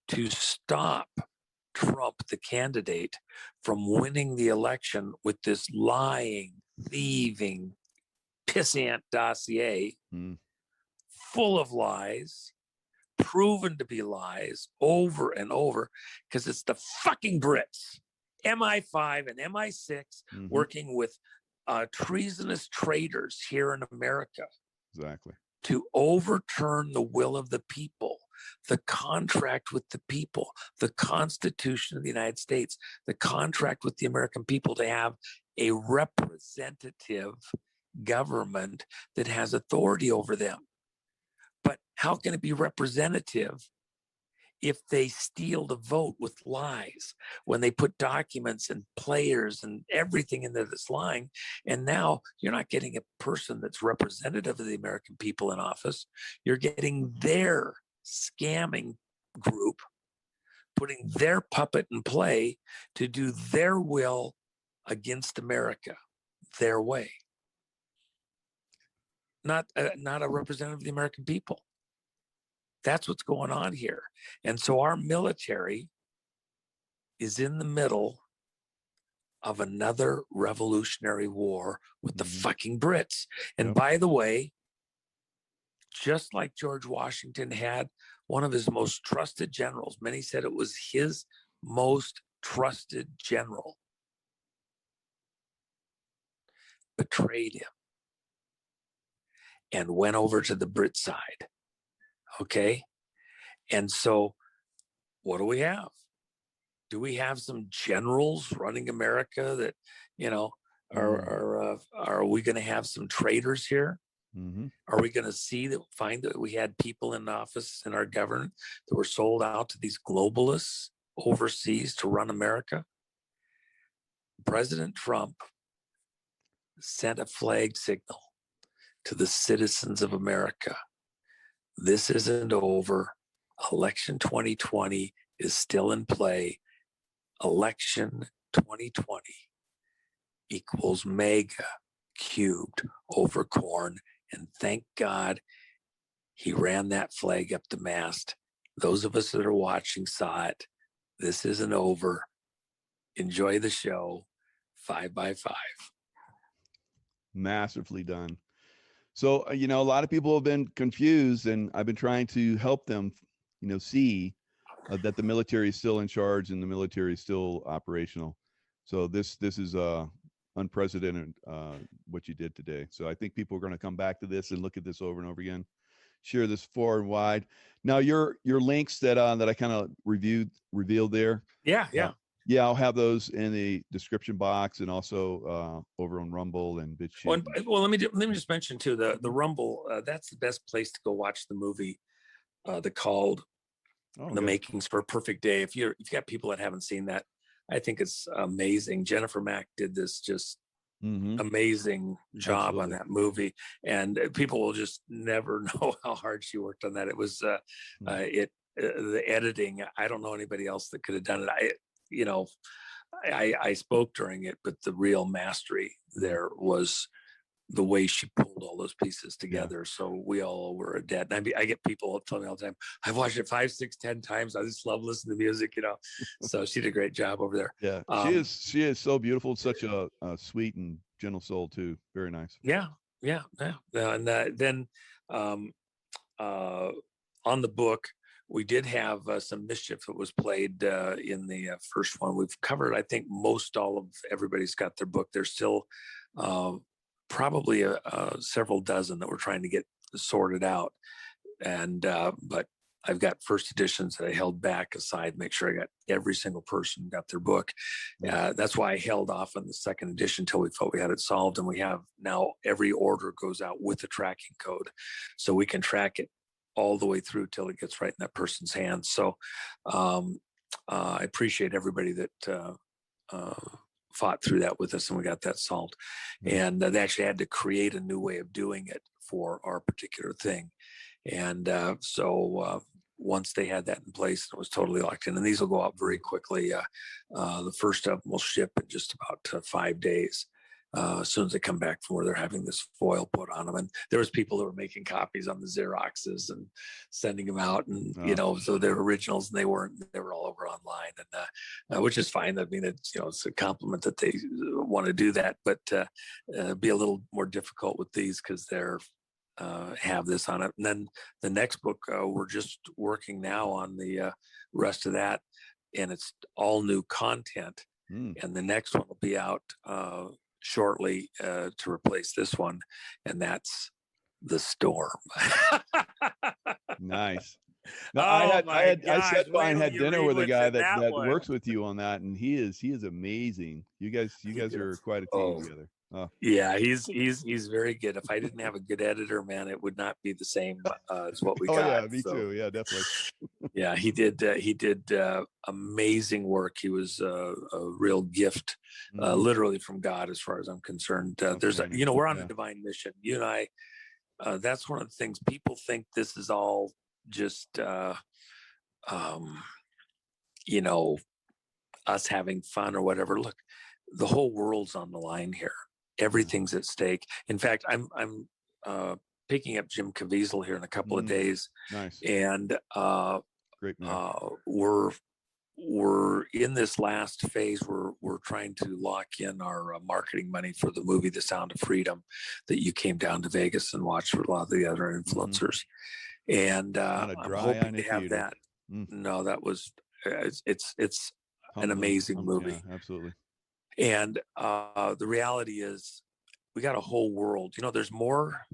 to stop Trump, the candidate, from winning the election with this lying, thieving, pissant dossier full of lies, proven to be lies over and over, because it's the fucking Brits, MI5 and MI6 working with treasonous traitors here in America. Exactly. To overturn the will of the people, the contract with the people, the Constitution of the United States, the contract with the American people to have a representative government that has authority over them. But how can it be representative if they steal the vote with lies, when they put documents and players and everything in there that's lying? And now you're not getting a person that's representative of the American people in office. You're getting their scamming group, putting their puppet in play to do their will against America, their way. Not a representative of the American people. That's what's going on here. And so our military is in the middle of another revolutionary war with the fucking Brits. And by the way, just like George Washington had one of his most trusted generals, many said it was his most trusted general, betrayed him and went over to the Brit side. Okay. And so what do we have? Do we have some generals running America that, are we going to have some traitors here? Are we going to find that we had people in office in our government that were sold out to these globalists overseas to run America? President Trump sent a flag signal to the citizens of America. This isn't over. Election 2020 is still in play. Election 2020 equals mega cubed over corn. And thank God he ran that flag up the mast. Those of us that are watching saw it. This isn't over. Enjoy the show. 5x5. Masterfully done. So, a lot of people have been confused, and I've been trying to help them, see that the military is still in charge and the military is still operational. So this is unprecedented, what you did today. So I think people are going to come back to this and look at this over and over again. Share this far and wide. Now your links that I kind of revealed there. Yeah. I'll have those in the description box and also over on Rumble and BitChute. Well, let me just mention too, the Rumble. That's the best place to go watch the movie, The Called, The Makings for a Perfect Day. If you've got people that haven't seen that, I think it's amazing. Jennifer Mack did this just amazing job on that movie, and people will just never know how hard she worked on that. It was the editing. I don't know anybody else that could have done it. I spoke during it, but the real mastery there was the way she pulled all those pieces together. Yeah. So we all were a debt. And I get people tell me all the time, I've watched it 5, 6, 10 times. I just love listening to music, So she did a great job over there. Yeah, she is so beautiful. Such a sweet and gentle soul too. Very nice. Yeah. And then on the book, we did have some mischief that was played in the first one. We've covered, I think, most all of everybody's got their book. There's still probably several dozen that we're trying to get sorted out. And but I've got first editions that I held back aside, make sure I got every single person got their book. That's why I held off on the second edition until we felt we had it solved. And we have now every order goes out with a tracking code, so we can track it all the way through till it gets right in that person's hands. So I appreciate everybody that fought through that with us, and we got that solved. And they actually had to create a new way of doing it for our particular thing. And so once they had that in place, it was totally locked in. And these will go out very quickly. The first of them will ship in just about 5 days. As soon as they come back from where they're having this foil put on them. And there was people that were making copies on the Xeroxes and sending them out, and so they're originals, and they were all over online, and which is fine. I mean, it's a compliment that they want to do that, but be a little more difficult with these because they're have this on it. And then the next book, we're just working now on the rest of that, and it's all new content. And the next one will be out shortly to replace this one, and that's The Storm. Nice. No, I sat by and had dinner with a guy that works with you on that, and he is amazing. You guys are quite a team together. Oh. Yeah, he's very good. If I didn't have a good editor, man, it would not be the same as what we got. Yeah, me too. Yeah, definitely. Yeah, he did amazing work. He was a real gift, literally from God, as far as I'm concerned. There's we're on a divine mission. You and I. That's one of the things people think this is all just us having fun or whatever. Look, the whole world's on the line here. Everything's at stake. In fact, I'm picking up Jim Caviezel here in a couple of days. Nice. And great man. We're in this last phase. We're trying to lock in our marketing money for the movie The Sound of Freedom that you came down to Vegas and watched with a lot of the other influencers. And I'm hoping to have that. No, that was it's an amazing movie. Yeah, absolutely. And the reality is, we got a whole world. There's more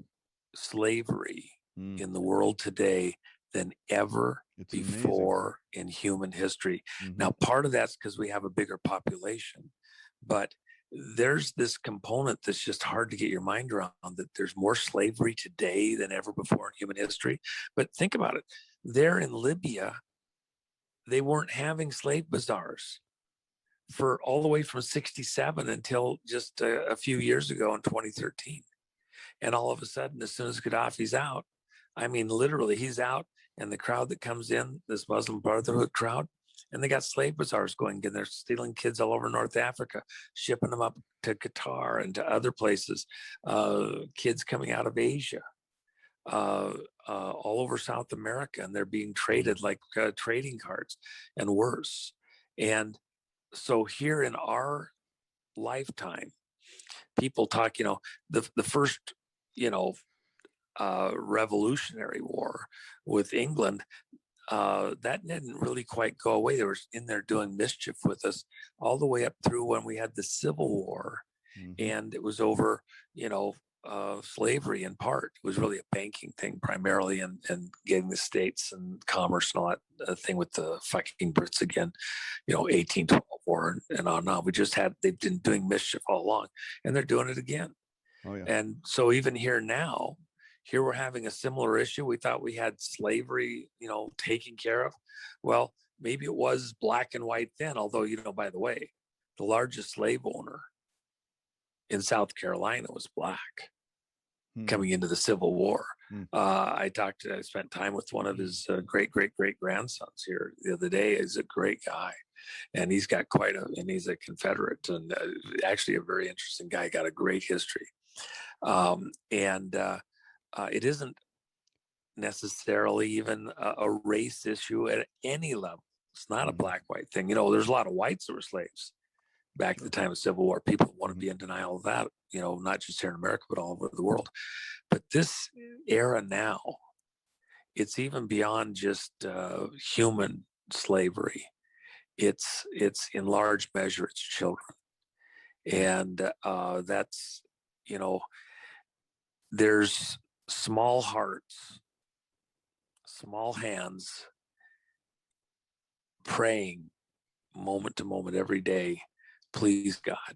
slavery in the world today than ever before in human history. Now, part of that's because we have a bigger population, but there's this component that's just hard to get your mind around, that there's more slavery today than ever before in human history. But think about it. There in Libya, they weren't having slave bazaars for all the way from 1967 until just a few years ago in 2013. And all of a sudden, as soon as Gaddafi's out, I mean, literally, he's out, and the crowd that comes in, this Muslim Brotherhood crowd, and they got slave bazaars going, and they're stealing kids all over North Africa, shipping them up to Qatar and to other places, kids coming out of Asia, all over South America, and they're being traded like trading cards and worse. And so here in our lifetime, people talk, the first, Revolutionary War with England, that didn't really quite go away. They were in there doing mischief with us all the way up through when we had the Civil War, and it was over, slavery in part. It was really a banking thing primarily, and getting the states and commerce and all that thing with the fucking Brits again, 1812 war and on and on. They've been doing mischief all along, and they're doing it again. Oh, yeah. And so even here we're having a similar issue. We thought we had slavery, taken care of. Well, maybe it was black and white then, although, by the way, the largest slave owner in South Carolina was black coming into the Civil War. I spent time with one of his great grandsons here the other day. He's a great guy, and he's got and he's a Confederate, and actually a very interesting guy, got a great history. It isn't necessarily even a race issue at any level. It's not a black-white thing. There's a lot of whites that were slaves back at the time of Civil War. People want to be in denial of that, not just here in America, but all over the world. But this era now, it's even beyond just human slavery. It's in large measure, it's children. And that's, there's small hearts, small hands praying moment to moment every day, please God,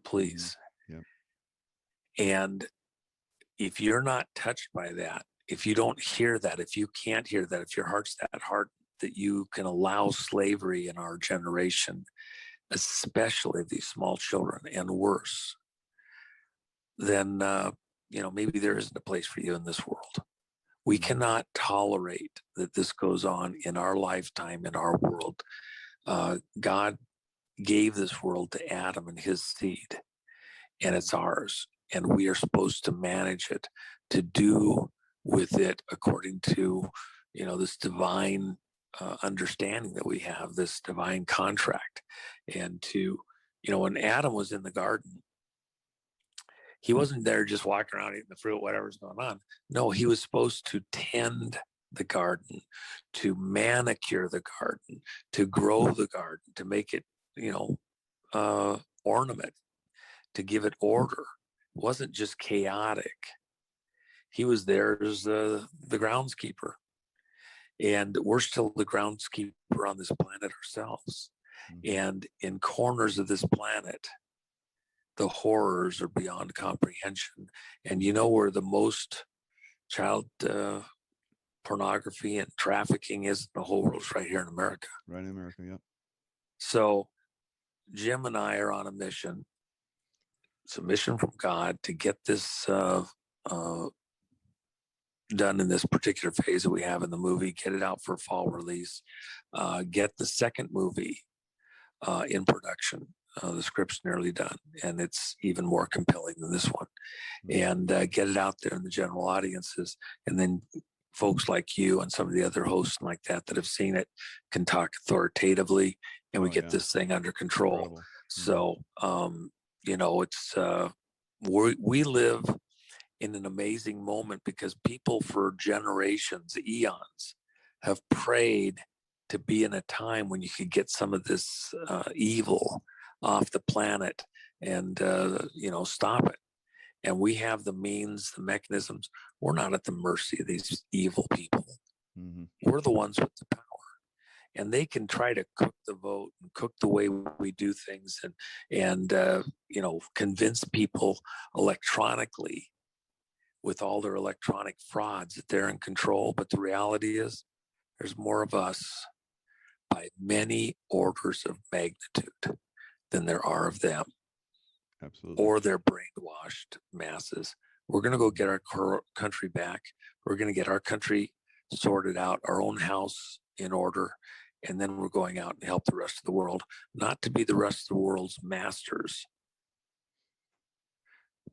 please. Yep. And if you're not touched by that, if you don't hear that, if you can't hear that, if your heart's that hard that you can allow slavery in our generation, especially these small children, and worse, then maybe there isn't a place for you in this world. We cannot tolerate that this goes on in our lifetime, in our world. God gave this world to Adam and his seed, and it's ours. And we are supposed to manage it, to do with it according to, this divine understanding that we have, this divine contract. And when Adam was in the garden, he wasn't there just walking around eating the fruit, whatever's going on. No, he was supposed to tend the garden, to manicure the garden, to grow the garden, to make it, ornament, to give it order. It wasn't just chaotic. He was there as the groundskeeper. And we're still the groundskeeper on this planet ourselves. And in corners of this planet, the horrors are beyond comprehension. And where the most child pornography and trafficking is in the whole world is right here in America. Right in America, yeah. So Jim and I are on a mission. It's a mission from God to get this done in this particular phase that we have in the movie, get it out for fall release, get the second movie in production. The script's nearly done, and it's even more compelling than this one. And get it out there in the general audiences, and then folks like you and some of the other hosts like that have seen it can talk authoritatively, and we get this thing under control. Incredible. So, it's we live in an amazing moment because people for generations, eons, have prayed to be in a time when you could get some of this evil off the planet and, stop it. And we have the means, the mechanisms. We're not at the mercy of these evil people. We're the ones with the power. And they can try to cook the vote and cook the way we do things and convince people electronically with all their electronic frauds that they're in control. But the reality is there's more of us by many orders of magnitude than there are of them. Absolutely. Or their brainwashed masses. We're going to go get our country back. We're going to get our country sorted out, our own house in order, and then we're going out and help the rest of the world, not to be the rest of the world's masters,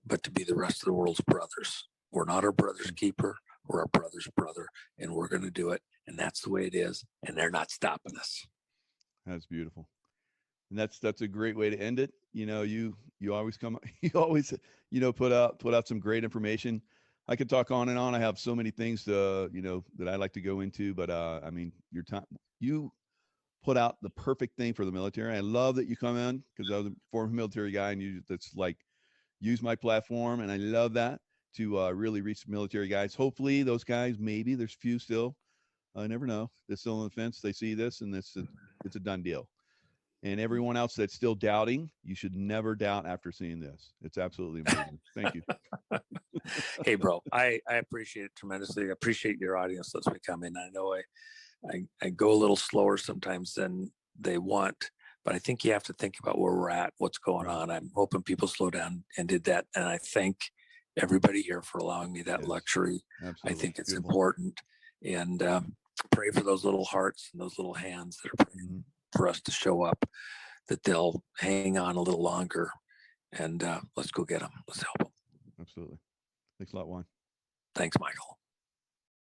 but to be the rest of the world's brothers. We're not our brother's keeper. We're our brother's brother, and we're going to do it. And that's the way it is. And they're not stopping us. That's beautiful. And that's a great way to end it. You always you always, put out some great information. I could talk on and on. I have so many things that I like to go into, but your time, you put out the perfect thing for the military. I love that you come in because I was a former military guy and that's like use my platform. And I love that to really reach military guys. Hopefully those guys, maybe there's few still, I never know. They're still on the fence. They see this and it's a done deal. And everyone else that's still doubting, you should never doubt after seeing this. It's absolutely amazing. Thank you. Hey, bro, I appreciate it tremendously. I appreciate your audience that's becoming. I know I go a little slower sometimes than they want, but I think you have to think about where we're at, what's going on. I'm hoping people slow down and did that. And I thank everybody here for allowing me that luxury. Absolutely. I think it's important. And pray for those little hearts and those little hands that are praying for us to show up, that they'll hang on a little longer, and let's go get them. Let's help them. Absolutely. Thanks a lot, Juan. Thanks, Michael.